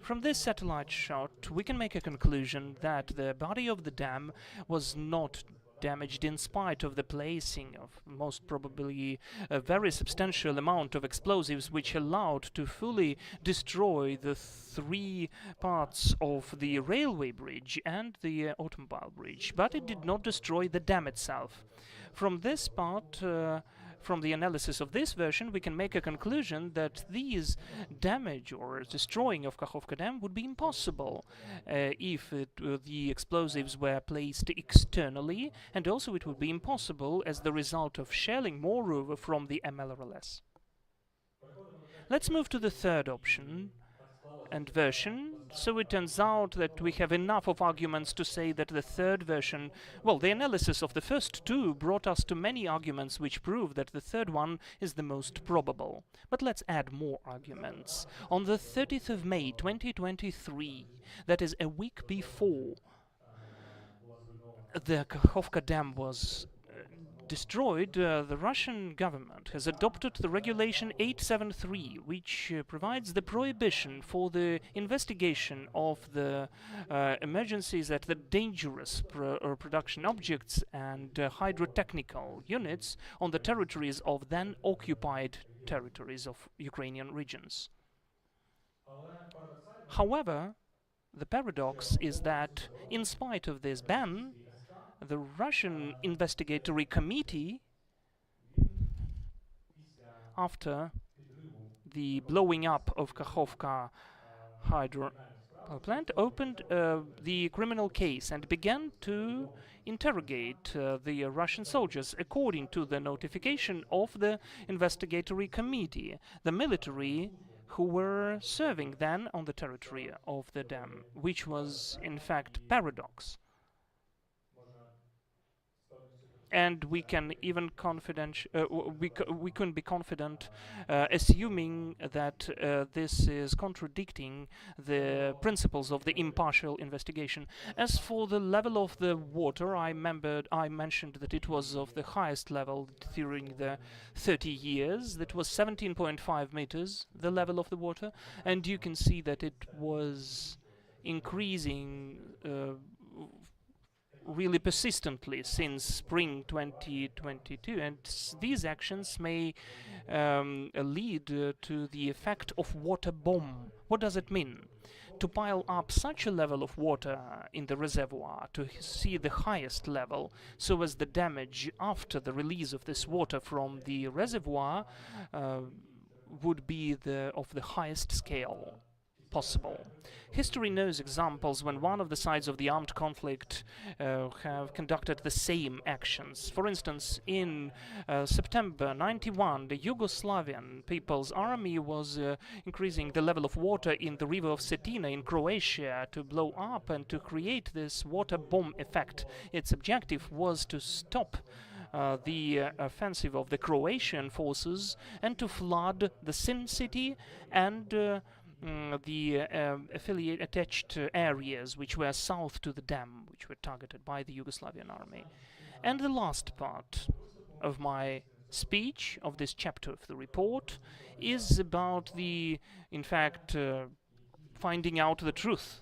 From this satellite shot, we can make a conclusion that the body of the dam was not damaged in spite of the placing of most probably a very substantial amount of explosives which allowed to fully destroy the three parts of the railway bridge and the automobile bridge, but it did not destroy the dam itself. From this part, from the analysis of this version, we can make a conclusion that these damage or destroying of Kakhovka Dam would be impossible if the explosives were placed externally, and also it would be impossible as the result of shelling, moreover, from the MLRLS. Let's move to the third option and version. So it turns out that we have enough of arguments to say that the third version, well, the analysis of the first two brought us to many arguments which prove that the third one is the most probable. But let's add more arguments. On the 30th of May 2023, that is a week before the Kakhovka Dam was destroyed, the Russian government has adopted the Regulation 873, which provides the prohibition for the investigation of the emergencies at the dangerous production objects and hydrotechnical units on the territories of then occupied territories of Ukrainian regions. However, the paradox is that, in spite of this ban, the Russian investigatory committee, after the blowing up of Kakhovka hydro plant, opened the criminal case and began to interrogate the Russian soldiers. According to the notification of the investigatory committee, the military who were serving then on the territory of the dam, which was in fact paradox. And we can even we can be confident, assuming that this is contradicting the principles of the impartial investigation. As for the level of the water, I mentioned that it was of the highest level during the 30 years. That was 17.5 meters, the level of the water, and you can see that it was increasing really persistently since spring 2022, and these actions may lead to the effect of water bomb. What does it mean? To pile up such a level of water in the reservoir, to see the highest level, so as the damage after the release of this water from the reservoir would be of the highest scale possible. History knows examples when one of the sides of the armed conflict have conducted the same actions. For instance, in September 91, the Yugoslavian People's Army was increasing the level of water in the river of Cetina in Croatia to blow up and to create this water bomb effect. Its objective was to stop the offensive of the Croatian forces and to flood the Sin city and the affiliate attached areas which were south to the dam, which were targeted by the Yugoslavian army. And the last part of my speech, of this chapter of the report, is about in fact, finding out the truth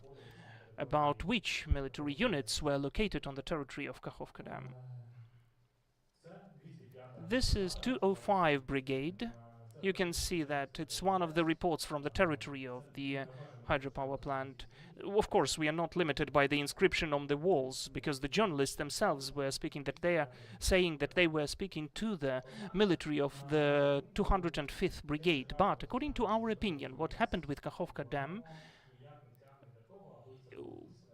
about which military units were located on the territory of Kakhovka Dam. This is 205 Brigade. You can see that it's one of the reports from the territory of the hydropower plant. Of course, we are not limited by the inscription on the walls, because the journalists themselves were speaking that they are saying that they were speaking to the military of the 205th Brigade. But according to our opinion, what happened with Kakhovka Dam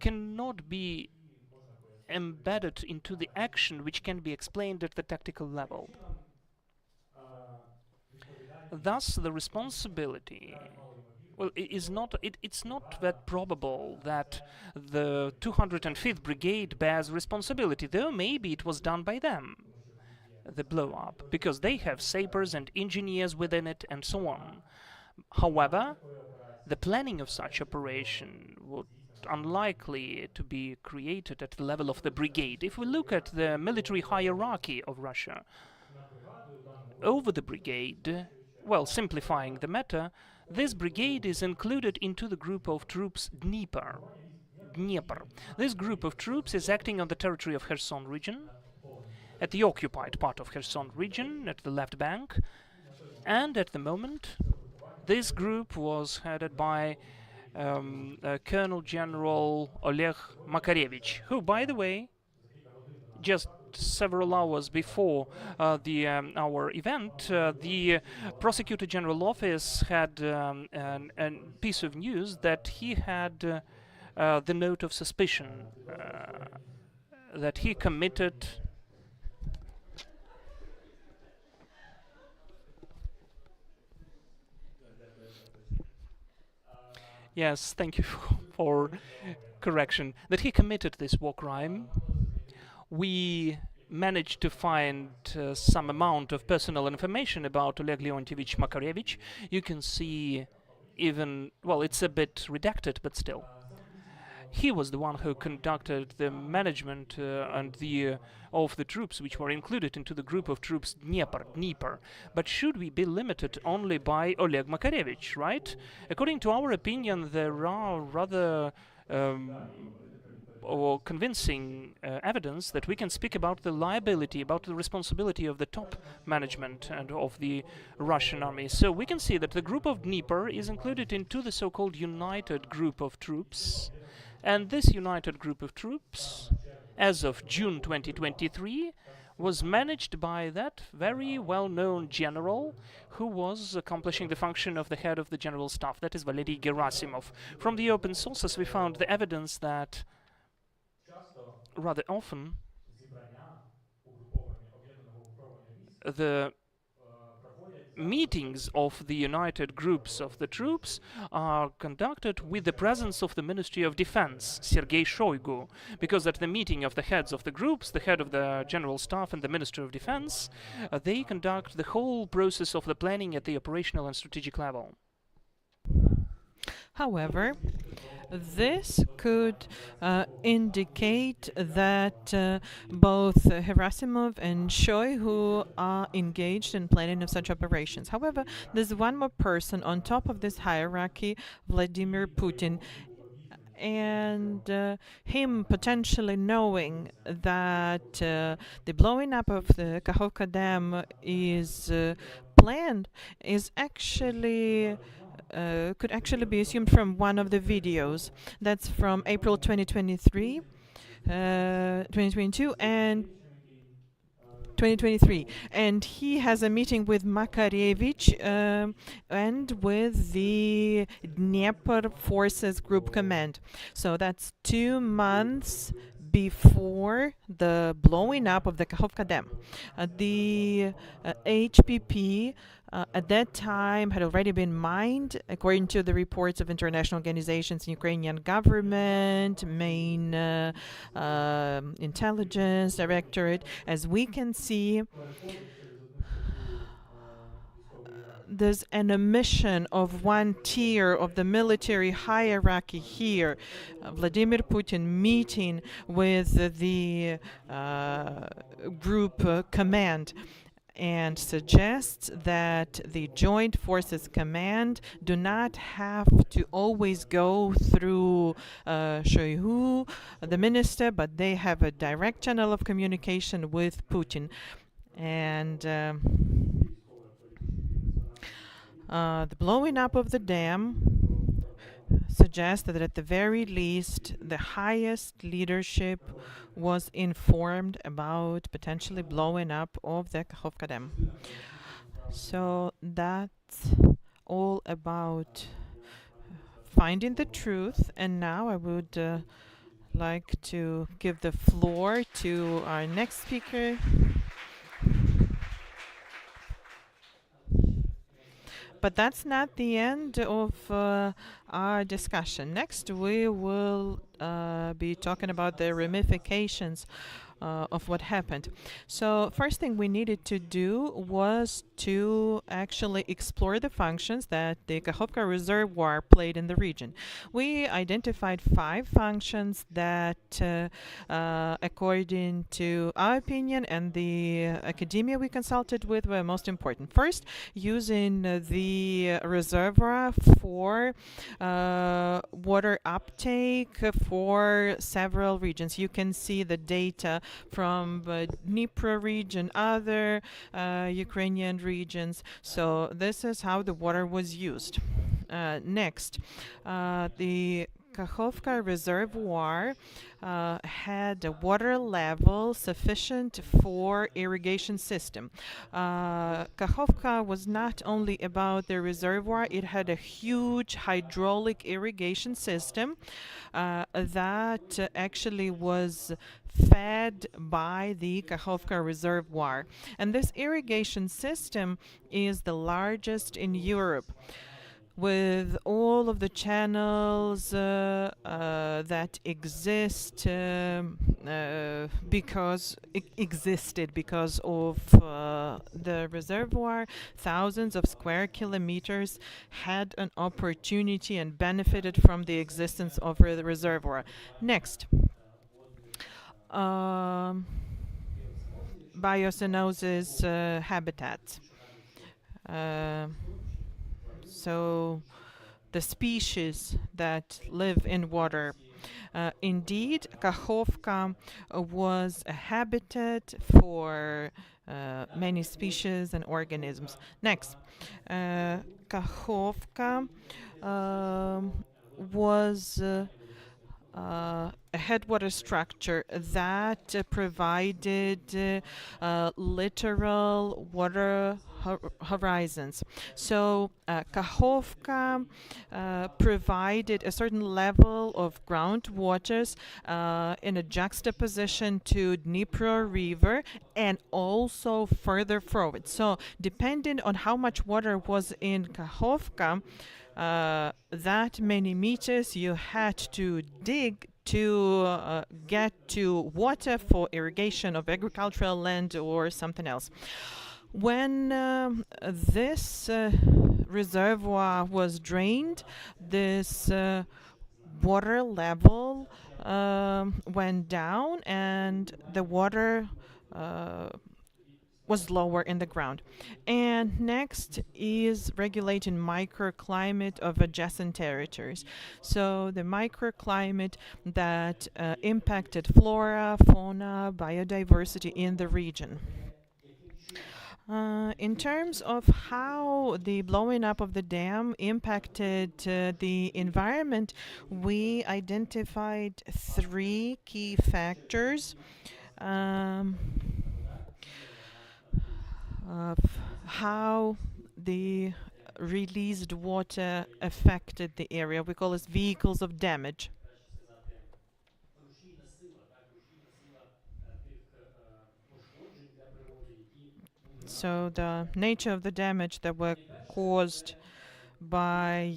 cannot be embedded into the action which can be explained at the tactical level. Thus, the responsibility well, it's not that probable that the 205th Brigade bears responsibility, though maybe it was done by them, the blow-up, because they have sappers and engineers within it and so on. However, the planning of such operation would unlikely to be created at the level of the brigade. If we look at the military hierarchy of Russia, over the brigade, well, simplifying the matter, this brigade is included into the group of troops Dnieper. This group of troops is acting on the territory of Kherson region, at the occupied part of Kherson region, at the left bank, and at the moment this group was headed by Colonel General Oleg Makarevich, who, by the way, just several hours before our event, the Prosecutor General Office had a piece of news that he had the note of suspicion that he committed. Yes, thank you for correction. That he committed this war crime. We managed to find some amount of personal information about Oleg Leontievich Makarevich. You can see even, well, it's a bit redacted, but still. He was the one who conducted the management and of the troops which were included into the group of troops Dnieper. But should we be limited only by Oleg Makarevich, right? According to our opinion, there are rather or convincing evidence that we can speak about the liability, about the responsibility of the top management and of the Russian army. So we can see that the group of Dnieper is included into the so-called united group of troops. And this united group of troops, as of June 2023, was managed by that very well-known general who was accomplishing the function of the head of the general staff, that is Valery Gerasimov. From the open sources we found the evidence that rather often the meetings of the united groups of the troops are conducted with the presence of the Ministry of Defense, Sergei Shoigu, because at the meeting of the heads of the groups, the head of the General Staff and the Minister of Defense, they conduct the whole process of the planning at the operational and strategic level. However, this could indicate that both Gerasimov and Shoigu are engaged in planning of such operations. However, there's one more person on top of this hierarchy, Vladimir Putin, and him potentially knowing that the blowing up of the Kakhovka Dam is planned is actually could actually be assumed from one of the videos. That's from April 2023, 2022, and 2023. And he has a meeting with Makarevich and with the Dnieper Forces Group Command. So that's 2 months before the blowing up of the Kakhovka Dam. The HPP at that time had already been mined, according to the reports of international organizations, Ukrainian government, main intelligence directorate. As we can see, there's an omission of one tier of the military hierarchy here. Vladimir Putin meeting with the group command, and suggests that the Joint Forces Command do not have to always go through Shoigu, the minister, but they have a direct channel of communication with Putin. And the blowing up of the dam suggests that at the very least the highest leadership was informed about potentially blowing up of the Kakhovka Dam. So that's all about finding the truth. And now I would like to give the floor to our next speaker, But that's not the end of our discussion. Next, we will be talking about the ramifications of what happened. So first thing we needed to do was to actually explore the functions that the Kakhovka Reservoir played in the region. We identified 5 functions that, according to our opinion and the academia we consulted with, were most important. First, using the reservoir for water uptake for several regions. You can see the data from the Dnipro region, other Ukrainian regions. So this is how the water was used. Next, the Kakhovka Reservoir had a water level sufficient for irrigation system. Kakhovka was not only about the reservoir, it had a huge hydraulic irrigation system that actually was fed by the Kakhovka Reservoir. And this irrigation system is the largest in Europe, with all of the channels that exist existed because of the reservoir. Thousands of square kilometers had an opportunity and benefited from the existence of the reservoir. Next, biocenosis habitats. So the species that live in water. Indeed, Kakhovka was a habitat for many species and organisms. Next, Kakhovka was a headwater structure that provided littoral water horizons. So Kakhovka provided a certain level of groundwaters in a juxtaposition to Dnipro River and also further forward. So depending on how much water was in Kakhovka, that many meters you had to dig to get to water for irrigation of agricultural land or something else. When this reservoir was drained, this water level went down and the water was lower in the ground. And next is regulating microclimate of adjacent territories. So the microclimate that impacted flora, fauna, biodiversity in the region. In terms of how the blowing up of the dam impacted the environment, we identified 3 key factors of how the released water affected the area. We call this vehicles of damage. So the nature of the damage that were caused by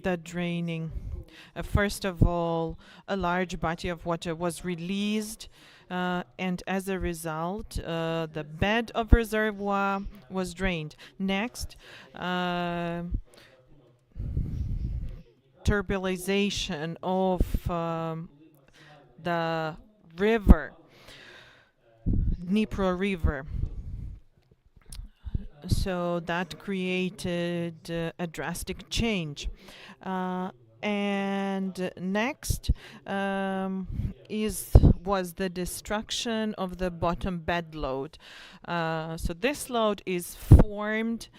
the draining. First of all, a large body of water was released, and as a result, the bed of reservoir was drained. Next, turbulization of the river, Dnipro River. So that created a drastic change. And next was the destruction of the bottom bed load. So this load is formed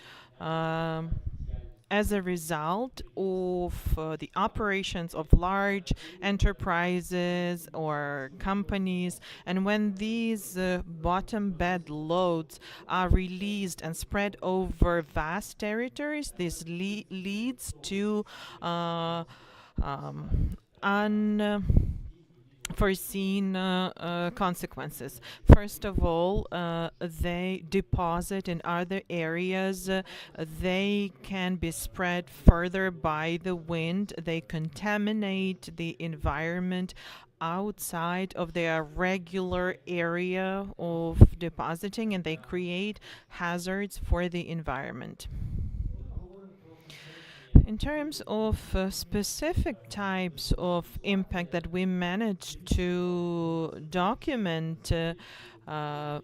as a result of the operations of large enterprises or companies. And when these bottom bed loads are released and spread over vast territories, this leads to foreseen consequences. First of all, they deposit in other areas. They can be spread further by the wind. They contaminate the environment outside of their regular area of depositing, and they create hazards for the environment. In terms of specific types of impact that we managed to document,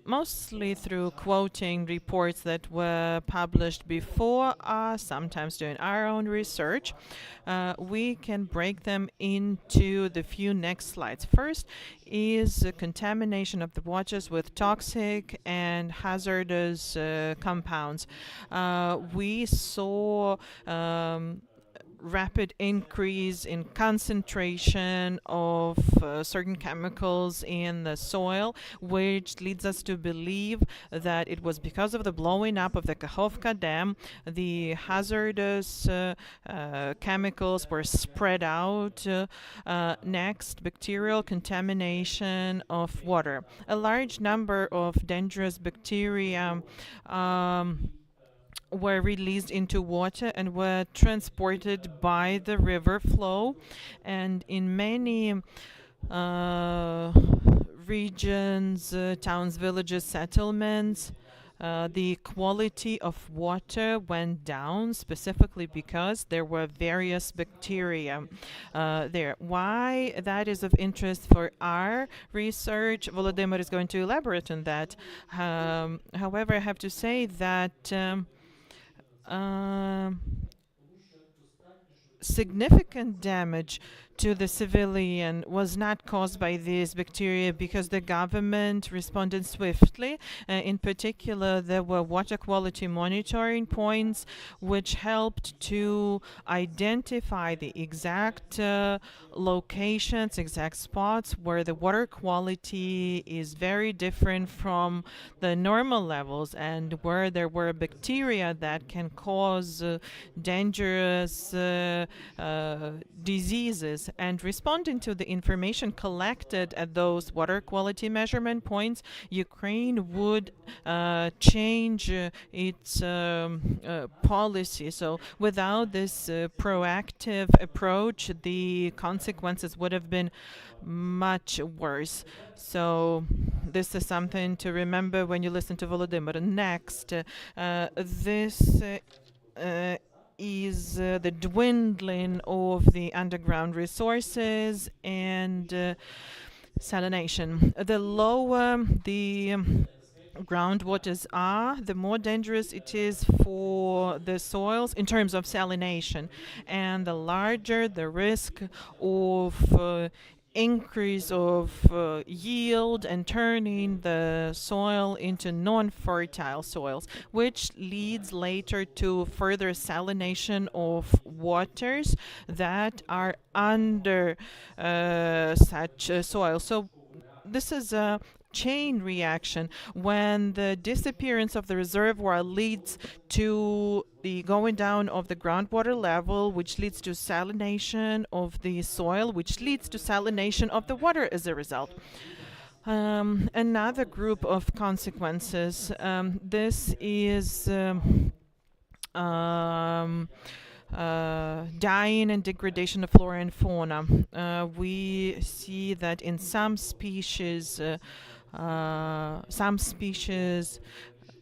mostly through quoting reports that were published before us, sometimes doing our own research, we can break them into the few next slides. First is contamination of the waters with toxic and hazardous compounds. We saw rapid increase in concentration of certain chemicals in the soil, which leads us to believe that it was because of the blowing up of the Kakhovka Dam. The hazardous chemicals were spread out. Next, bacterial contamination of water. A large number of dangerous bacteria were released into water and were transported by the river flow, and in many regions, towns, villages, settlements, the quality of water went down, specifically because there were various bacteria there. Why that is of interest for our research, Volodymyr is going to elaborate on that. However, I have to say that significant damage to the civilian was not caused by these bacteria because the government responded swiftly. In particular, there were water quality monitoring points which helped to identify the exact locations, exact spots where the water quality is very different from the normal levels and where there were bacteria that can cause dangerous diseases. And responding to the information collected at those water quality measurement points, Ukraine would change its policy. So without this proactive approach, the consequences would have been much worse. So this is something to remember when you listen to Volodymyr. Next, this is the dwindling of the underground resources and salination. The lower the groundwaters are, the more dangerous it is for the soils in terms of salination, and the larger the risk of increase of yield and turning the soil into non-fertile soils, which leads later to further salination of waters that are under such soil. So this is a chain reaction. When the disappearance of the reservoir leads to the going down of the groundwater level, which leads to salination of the soil, which leads to salination of the water as a result. Another group of consequences. This is dying and degradation of flora and fauna. We see that in some species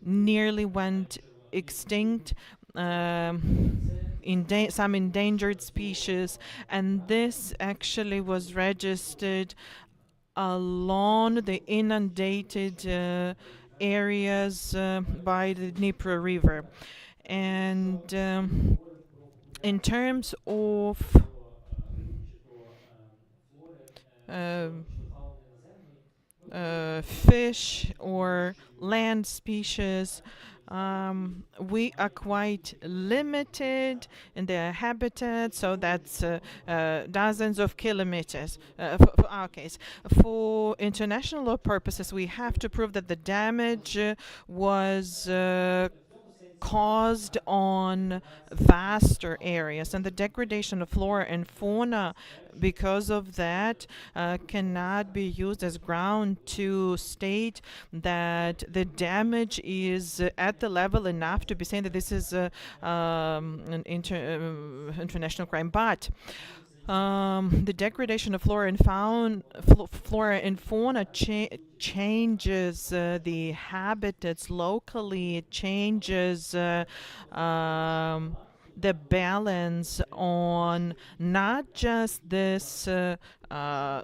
nearly went extinct, some endangered species, and this actually was registered along the inundated areas by the Dnipro River. And in terms of fish or land species, we are quite limited in their habitat, so that's dozens of kilometers for our case. For international law purposes, we have to prove that the damage was caused on vaster areas, and the degradation of flora and fauna because of that cannot be used as ground to state that the damage is at the level enough to be saying that this is an international crime. But the degradation of flora and fauna changes the habitats locally. It changes the balance on not just this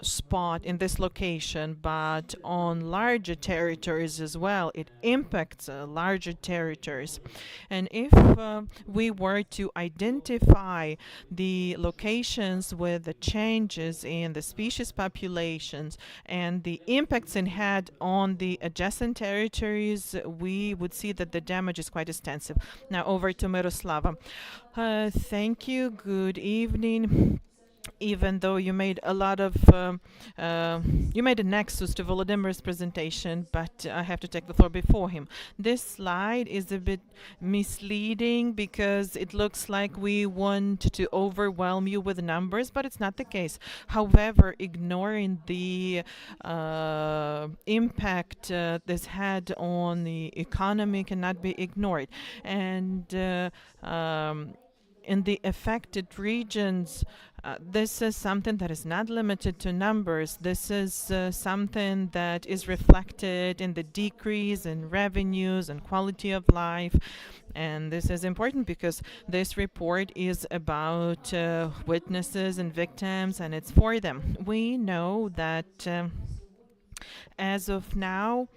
spot in this location, but on larger territories as well. It impacts larger territories. And if we were to identify the locations with the changes in the species populations and the impacts it had on the adjacent territories, we would see that the damage is quite extensive. Now over to Myroslava. Thank you. Good evening. Even though you made a lot of, you made a nexus to Volodymyr's presentation, but I have to take the floor before him. This slide is a bit misleading because it looks like we want to overwhelm you with numbers, but it's not the case. However, ignoring the impact this had on the economy cannot be ignored. And in the affected regions, this is something that is not limited to numbers. This is something that is reflected in the decrease in revenues and quality of life. And this is important because this report is about witnesses and victims, and it's for them. We know that as of now,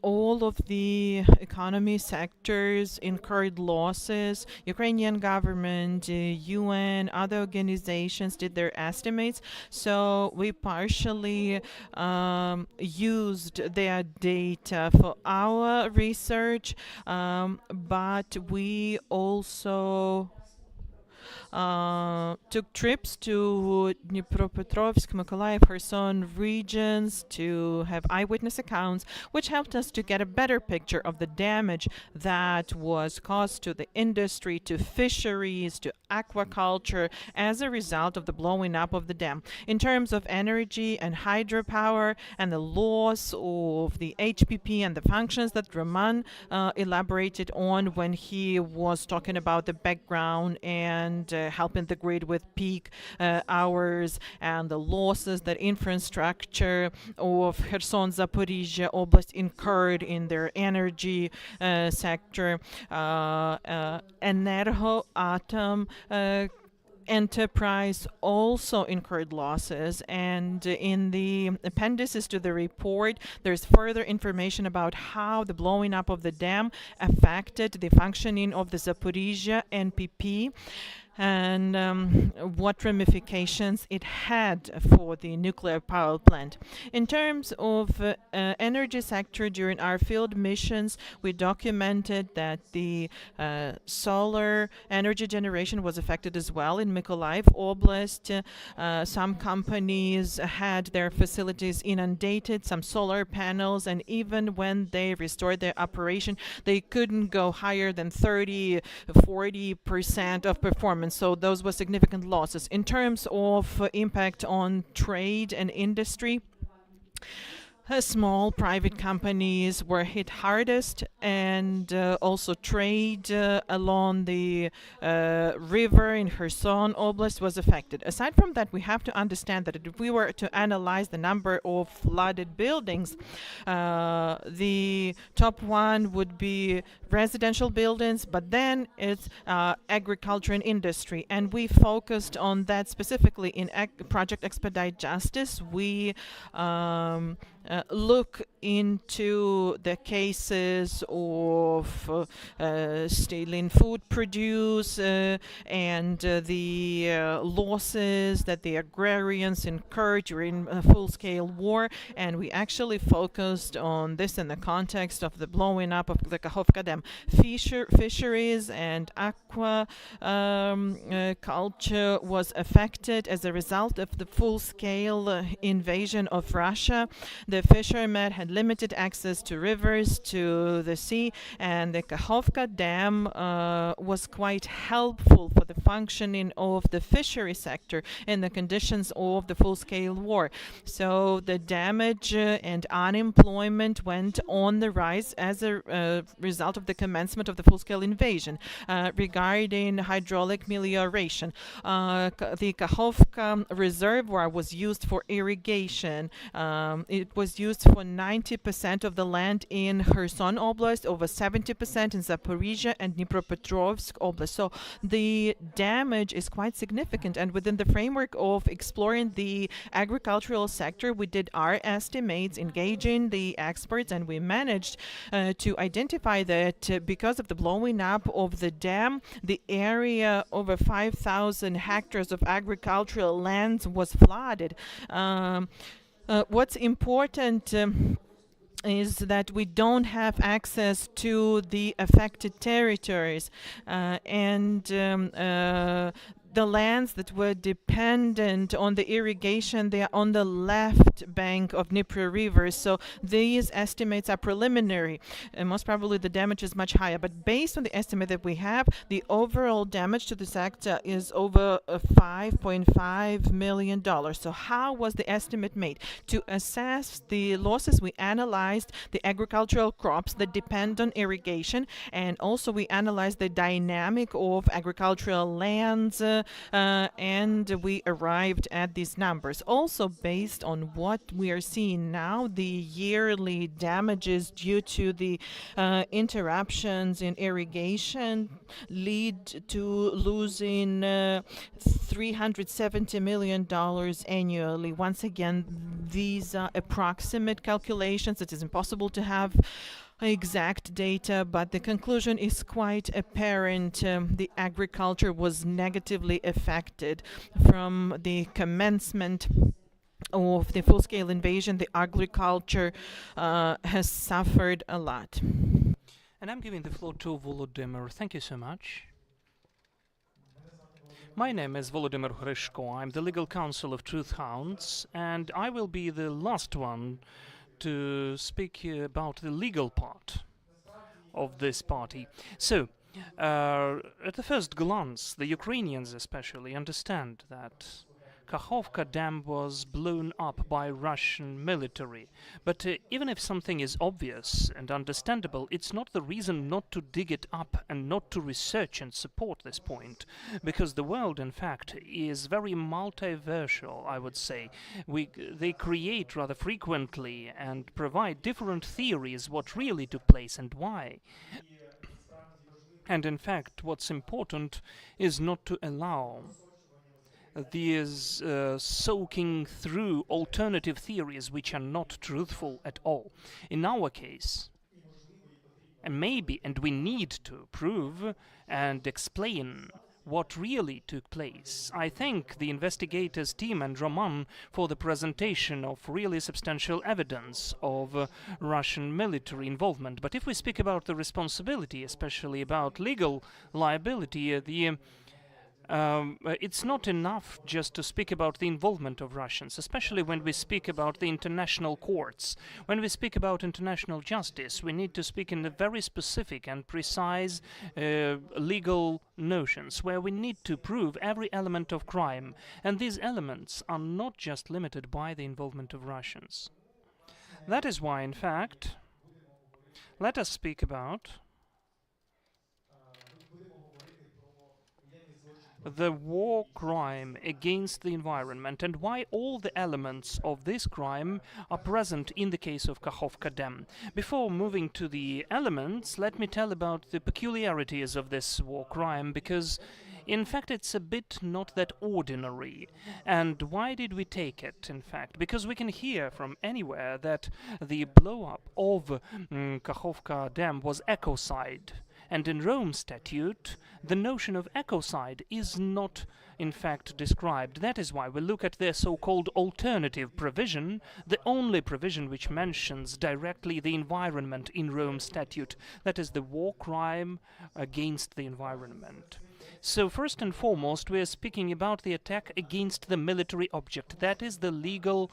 all of the economy sectors incurred losses. Ukrainian government, UN, other organizations did their estimates. So we partially used their data for our research, but we also took trips to Dnipropetrovsk, Mykolaiv, Kherson regions to have eyewitness accounts, which helped us to get a better picture of the damage that was caused to the industry, to fisheries, to aquaculture as a result of the blowing up of the dam. In terms of energy and hydropower and the loss of the HPP and the functions that Roman elaborated on when he was talking about the background and helping the grid with peak hours and the losses that infrastructure of Kherson, Zaporizhia Oblast incurred in their energy sector. Energo Atom enterprise also incurred losses, and in the appendices to the report there's further information about how the blowing up of the dam affected the functioning of the Zaporizhia NPP and what ramifications it had for the nuclear power plant. In terms of energy sector, during our field missions, we documented that the solar energy generation was affected as well in Mykolaiv Oblast. Some companies had their facilities inundated, some solar panels, and even when they restored their operation, they couldn't go higher than 30-40% of performance. So those were significant losses. In terms of impact on trade and industry, small private companies were hit hardest, and also trade along the river in Kherson Oblast was affected. Aside from that, we have to understand that if we were to analyze the number of flooded buildings, the top one would be residential buildings, but then it's agriculture and industry, and we focused on that specifically in Project Expedite Justice. We look into the cases of stealing food produce and the losses that the agrarians incurred during a full-scale war, and we actually focused on this in the context of the blowing up of the Kakhovka Dam. Fisheries and aqua culture was affected as a result of the full-scale invasion of Russia. The fishermen had limited access to rivers, to the sea, and the Kakhovka Dam was quite helpful for the functioning of the fishery sector in the conditions of the full-scale war. So the damage and unemployment went on the rise as a result of the commencement of the full-scale invasion. Regarding hydraulic melioration, the Kakhovka reservoir was used for irrigation. It was used for 90% of the land in Kherson Oblast, over 70% in Zaporizhia and Dnipropetrovsk Oblast. So the damage is quite significant, and within the framework of exploring the agricultural sector, we did our estimates, engaging the experts, and we managed to identify that because of the blowing up of the dam, the area over 5,000 hectares of agricultural lands was flooded. What's important is that we don't have access to the affected territories, and the lands that were dependent on the irrigation, they are on the left bank of Dnipro River. So these estimates are preliminary, and most probably the damage is much higher. But based on the estimate that we have, the overall damage to the sector is over $5.5 million. So how was the estimate made? To assess the losses, we analyzed the agricultural crops that depend on irrigation, and also we analyzed the dynamic of agricultural lands, and we arrived at these numbers. Also, based on what we are seeing now, the yearly damages due to the interruptions in irrigation lead to losing $370 million annually. Once again, these are approximate calculations. It is impossible to have exact data, but the conclusion is quite apparent. The agriculture was negatively affected from the commencement of the full-scale invasion. The agriculture has suffered a lot. And I'm giving the floor to Volodymyr. Thank you so much. My name is Volodymyr Hryshko. I'm the legal counsel of Hounds, and I will be the last one to speak about the legal part of this party. So, at the first glance, the Ukrainians especially understand that Kakhovka Dam was blown up by Russian military. But even if something is obvious and understandable, it's not the reason not to dig it up and not to research and support this point. Because the world, in fact, is very multiversal, I would say. They create rather frequently and provide different theories what really took place and why. And in fact, what's important is not to allow these soaking through alternative theories which are not truthful at all. In our case, and we need to prove and explain what really took place. I thank the investigators team and Roman for the presentation of really substantial evidence of Russian military involvement. But if we speak about the responsibility, especially about legal liability, it's not enough just to speak about the involvement of Russians, especially when we speak about the international courts. When we speak about international justice, we need to speak in a very specific and precise legal notions, where we need to prove every element of crime. And these elements are not just limited by the involvement of Russians. That is why, in fact, let us speak about the war crime against the environment and why all the elements of this crime are present in the case of Kakhovka Dam. Before moving to the elements, let me tell about the peculiarities of this war crime, because in fact it's a bit not that ordinary. And why did we take it, in fact? Because we can hear from anywhere that the blow-up of Kakhovka Dam was ecocide. And in Rome Statute, the notion of ecocide is not, in fact, described. That is why we look at their so-called alternative provision, the only provision which mentions directly the environment in Rome Statute. That is the war crime against the environment. So first and foremost, we are speaking about the attack against the military object. That is the legal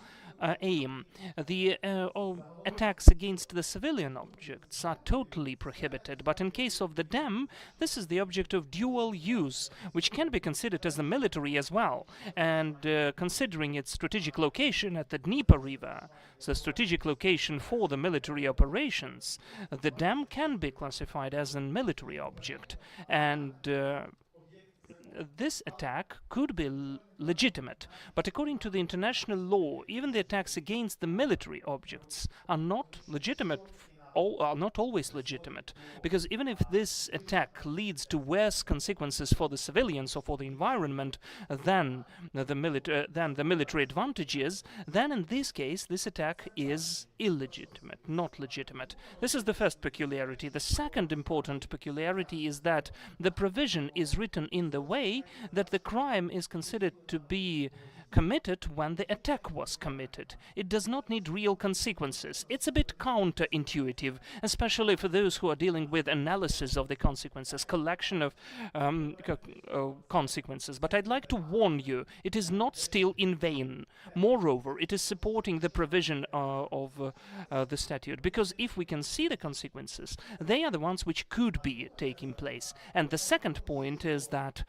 aim. The attacks against the civilian objects are totally prohibited, but in case of the dam, this is the object of dual use, which can be considered as a military as well. And considering its strategic location at the Dnieper River, so strategic location for the military operations, the dam can be classified as a military object. And this attack could be legitimate, but according to the international law, even the attacks against the military objects are not legitimate, are not always legitimate, because even if this attack leads to worse consequences for the civilians or for the environment than the military advantages, then in this case this attack is illegitimate, not legitimate. This is the first peculiarity. The second important peculiarity is that the provision is written in the way that the crime is considered to be committed when the attack was committed. It does not need real consequences. It's a bit counterintuitive, especially for those who are dealing with analysis of the consequences, collection of consequences. But I'd like to warn you, it is not still in vain. Moreover, it is supporting the provision of the statute, because if we can see the consequences, they are the ones which could be taking place. And the second point is that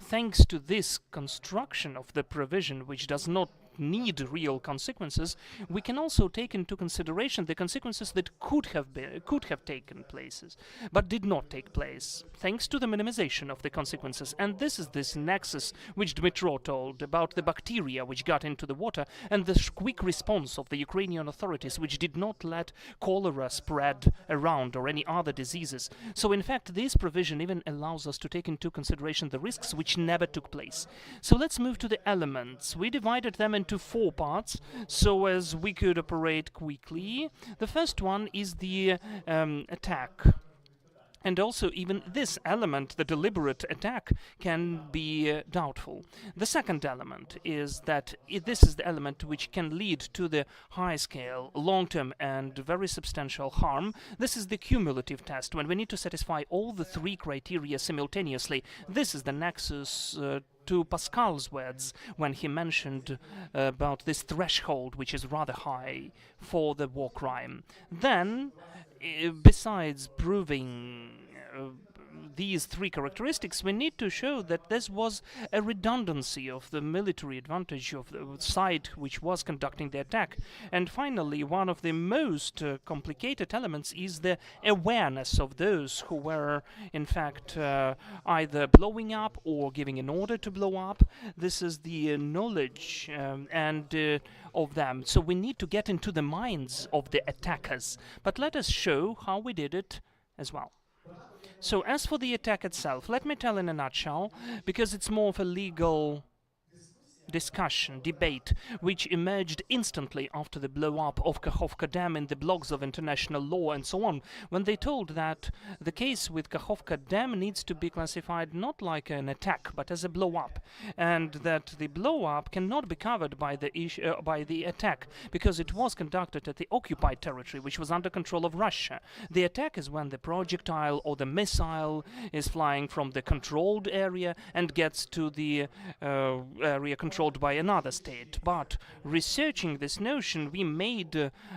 thanks to this construction of the provision, which does not need real consequences, we can also take into consideration the consequences that could have taken places, but did not take place, thanks to the minimization of the consequences. And this is this nexus which Dmytro told about the bacteria which got into the water and the quick response of the Ukrainian authorities, which did not let cholera spread around or any other diseases. So in fact, this provision even allows us to take into consideration the risks which never took place. So let's move to the elements. We divided them into 4 parts so as we could operate quickly. The first one is the attack. And also, even this element, the deliberate attack, can be doubtful. The second element is that this is the element which can lead to the high-scale, long-term, and very substantial harm. This is the cumulative test, when we need to satisfy all the 3 criteria simultaneously. This is the nexus to Pascal's words when he mentioned about this threshold, which is rather high for the war crime. Then, besides proving these 3 characteristics, we need to show that this was a redundancy of the military advantage of the side which was conducting the attack. And finally, one of the most complicated elements is the awareness of those who were, in fact, either blowing up or giving an order to blow up. This is the knowledge of them. So we need to get into the minds of the attackers. But let us show how we did it as well. So as for the attack itself, let me tell in a nutshell, because it's more of a legal discussion, debate, which emerged instantly after the blow-up of Kakhovka Dam in the blogs of international law and so on, when they told that the case with Kakhovka Dam needs to be classified not like an attack, but as a blow-up, and that the blow-up cannot be covered by the attack, because it was conducted at the occupied territory, which was under control of Russia. The attack is when the projectile or the missile is flying from the controlled area and gets to the area controlled by another state. But researching this notion, we made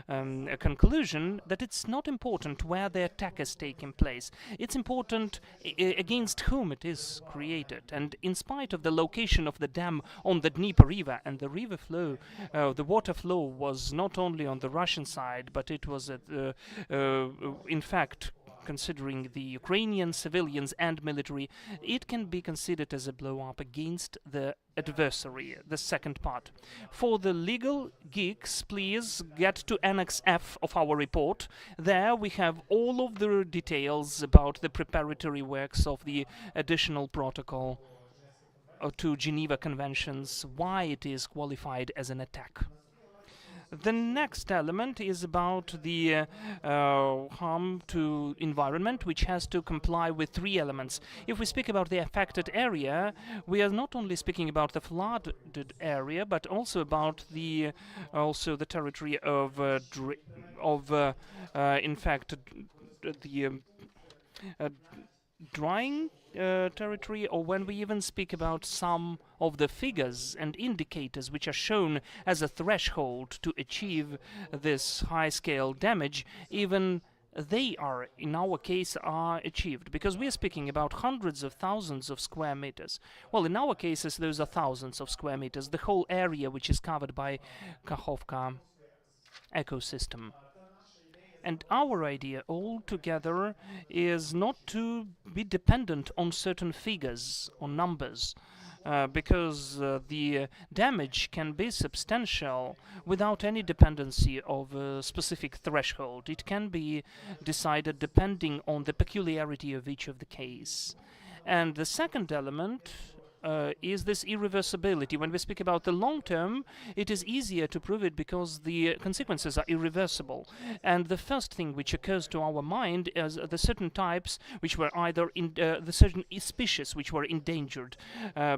a conclusion that it's not important where the attack is taking place. It's important against whom it is created. And in spite of the location of the dam on the Dnieper River and the river flow, the water flow was not only on the Russian side, but it was in fact, considering the Ukrainian civilians and military, it can be considered as a blow-up against the adversary, the second part. For the legal geeks, please get to Annex F of our report. There we have all of the details about the preparatory works of the additional protocol to Geneva Conventions, why it is qualified as an attack. The next element is about the harm to environment, which has to comply with 3 elements. If we speak about the affected area, we are not only speaking about the flooded area, but also about the territory of in fact, the drying territory, or when we even speak about some of the figures and indicators which are shown as a threshold to achieve this high-scale damage, even they are, in our case, are achieved, because we are speaking about hundreds of thousands of square meters. Well, in our cases, those are thousands of square meters, the whole area which is covered by Kakhovka ecosystem. And our idea altogether is not to be dependent on certain figures or numbers, because the damage can be substantial without any dependency of a specific threshold. It can be decided depending on the peculiarity of each of the case. And the second element is this irreversibility. When we speak about the long term, it is easier to prove it because the consequences are irreversible. And the first thing which occurs to our mind is the certain types which were either in the certain species which were endangered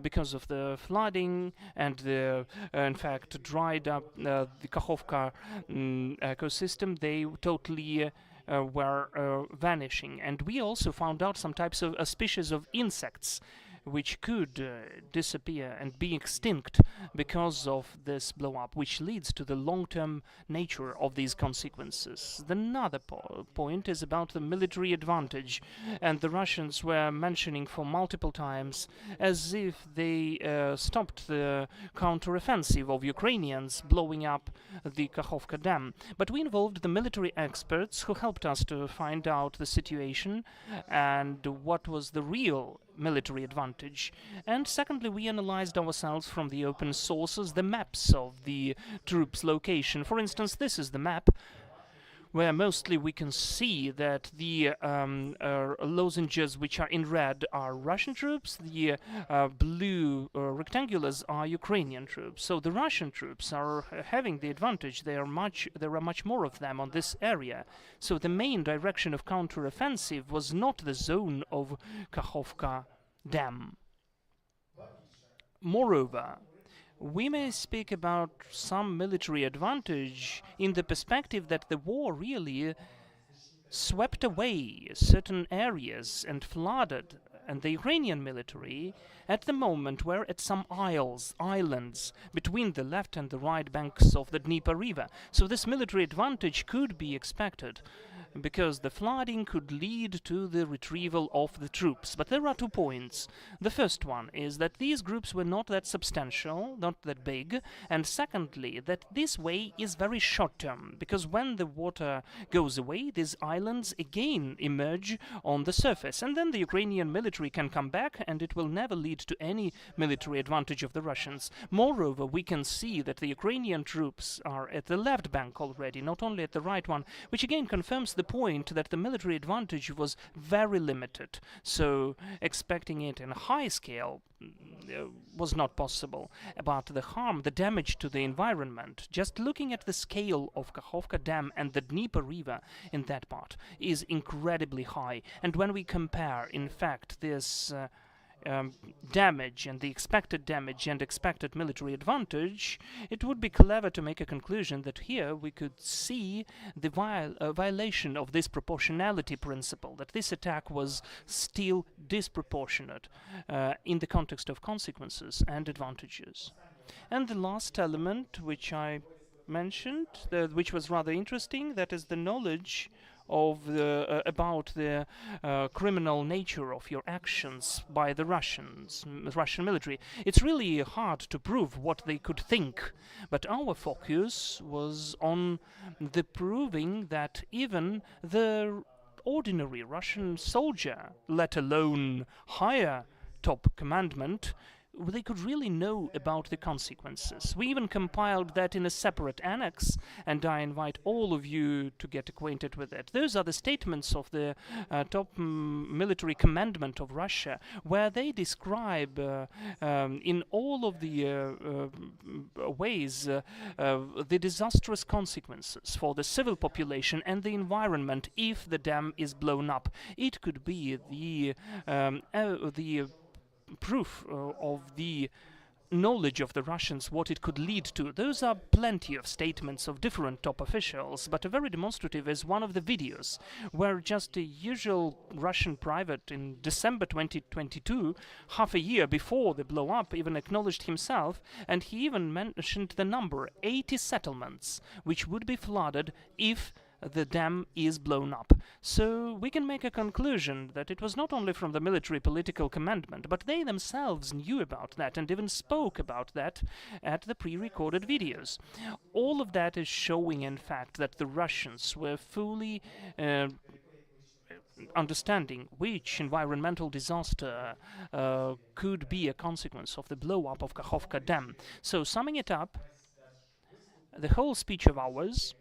because of the flooding and the, in fact, dried up the Kakhovka ecosystem. They totally were vanishing. And we also found out some types of species of insects which could disappear and be extinct because of this blow-up, which leads to the long-term nature of these consequences. Another point is about the military advantage, and the Russians were mentioning for multiple times as if they stopped the counter-offensive of Ukrainians blowing up the Kakhovka Dam. But we involved the military experts who helped us to find out the situation and what was the real military advantage. And secondly, we analyzed ourselves from the open sources, the maps of the troops' location. For instance, this is the map where mostly we can see that the lozenges which are in red are Russian troops, the blue rectangulars are Ukrainian troops. So the Russian troops are having the advantage. There are much more of them on this area. So the main direction of counter-offensive was not the zone of Kakhovka Dam. Moreover, we may speak about some military advantage in the perspective that the war really swept away certain areas and flooded, and the Ukrainian military at the moment were at some islands between the left and the right banks of the Dnieper River. So this military advantage could be expected, because the flooding could lead to the retrieval of the troops. But there are 2 points. The first one is that these groups were not that substantial, not that big, and secondly, that this way is very short-term, because when the water goes away, these islands again emerge on the surface, and then the Ukrainian military can come back, and it will never lead to any military advantage of the Russians. Moreover, we can see that the Ukrainian troops are at the left bank already, not only at the right one, which again confirms the point that the military advantage was very limited. So expecting it in a high scale was not possible. But the harm, the damage to the environment, just looking at the scale of Kakhovka Dam and the Dnieper River in that part, is incredibly high. And when we compare, in fact, this damage and the expected damage and expected military advantage, it would be clever to make a conclusion that here we could see the violation of this proportionality principle, that this attack was still disproportionate in the context of consequences and advantages. And the last element which I mentioned, which was rather interesting, that is the knowledge of about the criminal nature of your actions by the Russian military. It's really hard to prove what they could think, but our focus was on the proving that even the ordinary Russian soldier, let alone higher top commandment, they could really know about the consequences. We even compiled that in a separate annex, and I invite all of you to get acquainted with it. Those are the statements of the top military commandment of Russia, where they describe in all of the ways the disastrous consequences for the civil population and the environment if the dam is blown up. It could be the proof of the knowledge of the Russians what it could lead to. Those are plenty of statements of different top officials, but a very demonstrative is one of the videos where just a usual Russian private in December 2022, half a year before the blow-up, even acknowledged himself, and he even mentioned the number 80 settlements which would be flooded if the dam is blown up. So we can make a conclusion that it was not only from the military political commandment, but they themselves knew about that and even spoke about that at the pre-recorded videos. All of that is showing, in fact, that the Russians were fully understanding which environmental disaster could be a consequence of the blow-up of Kakhovka Dam. So, summing it up, the whole speech of ours,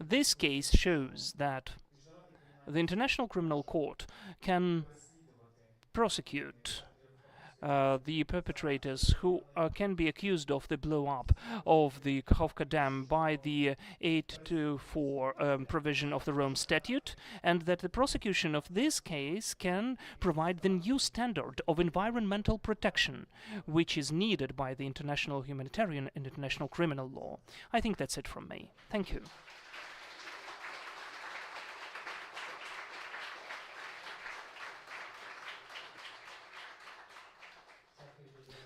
this case shows that the International Criminal Court can prosecute the perpetrators who can be accused of the blow-up of the Kakhovka Dam by the 824 provision of the Rome Statute, and that the prosecution of this case can provide the new standard of environmental protection which is needed by the international humanitarian and international criminal law. I think that's it from me. Thank you.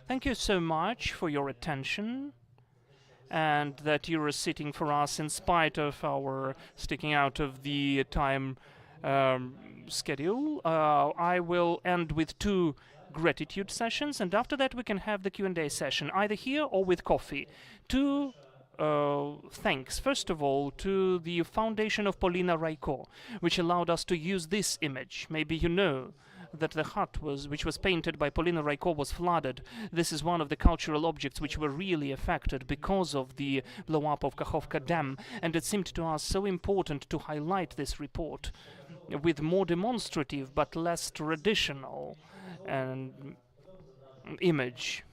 Thank you so much for your attention and that you are sitting for us in spite of our sticking out of the time schedule. I will end with 2 gratitude sessions, and after that we can have the Q&A session, either here or with coffee. 2 thanks, first of all, to the foundation of Polina Rayko, which allowed us to use this image. Maybe you know that the hut which was painted by Polina Rayko was flooded. This is one of the cultural objects which were really affected because of the blow-up of Kakhovka Dam, and it seemed to us so important to highlight this report with more demonstrative but less traditional image.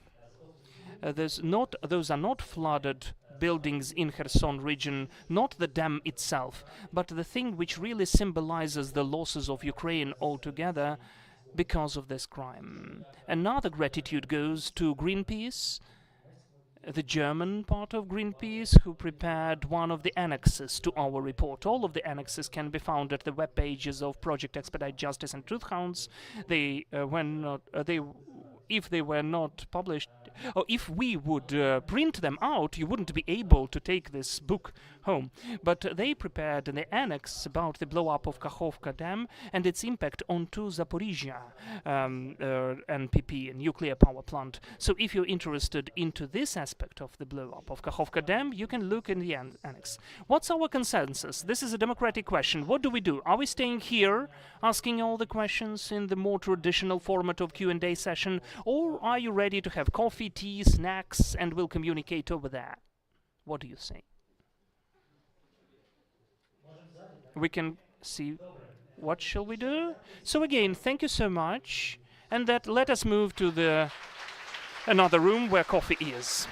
Those are not flooded buildings in Kherson region, not the dam itself, but the thing which really symbolizes the losses of Ukraine altogether because of this crime. Another gratitude goes to Greenpeace, the German part of Greenpeace, who prepared one of the annexes to our report. All of the annexes can be found at the web pages of Project Expedite Justice and Truth Hounds. If they were not published, or if we would print them out, you wouldn't be able to take this book home. But they prepared an annex about the blow-up of Kakhovka Dam and its impact onto Zaporizhia NPP, nuclear power plant. So if you're interested into this aspect of the blow-up of Kakhovka Dam, you can look in the annex. What's our consensus? This is a democratic question. What do? Are we staying here, asking all the questions in the more traditional format of Q&A session, or are you ready to have coffee, tea, snacks, and we'll communicate over there? What do you say? We can see. What shall we do? So again, thank you so much, and let us move to another room where coffee is.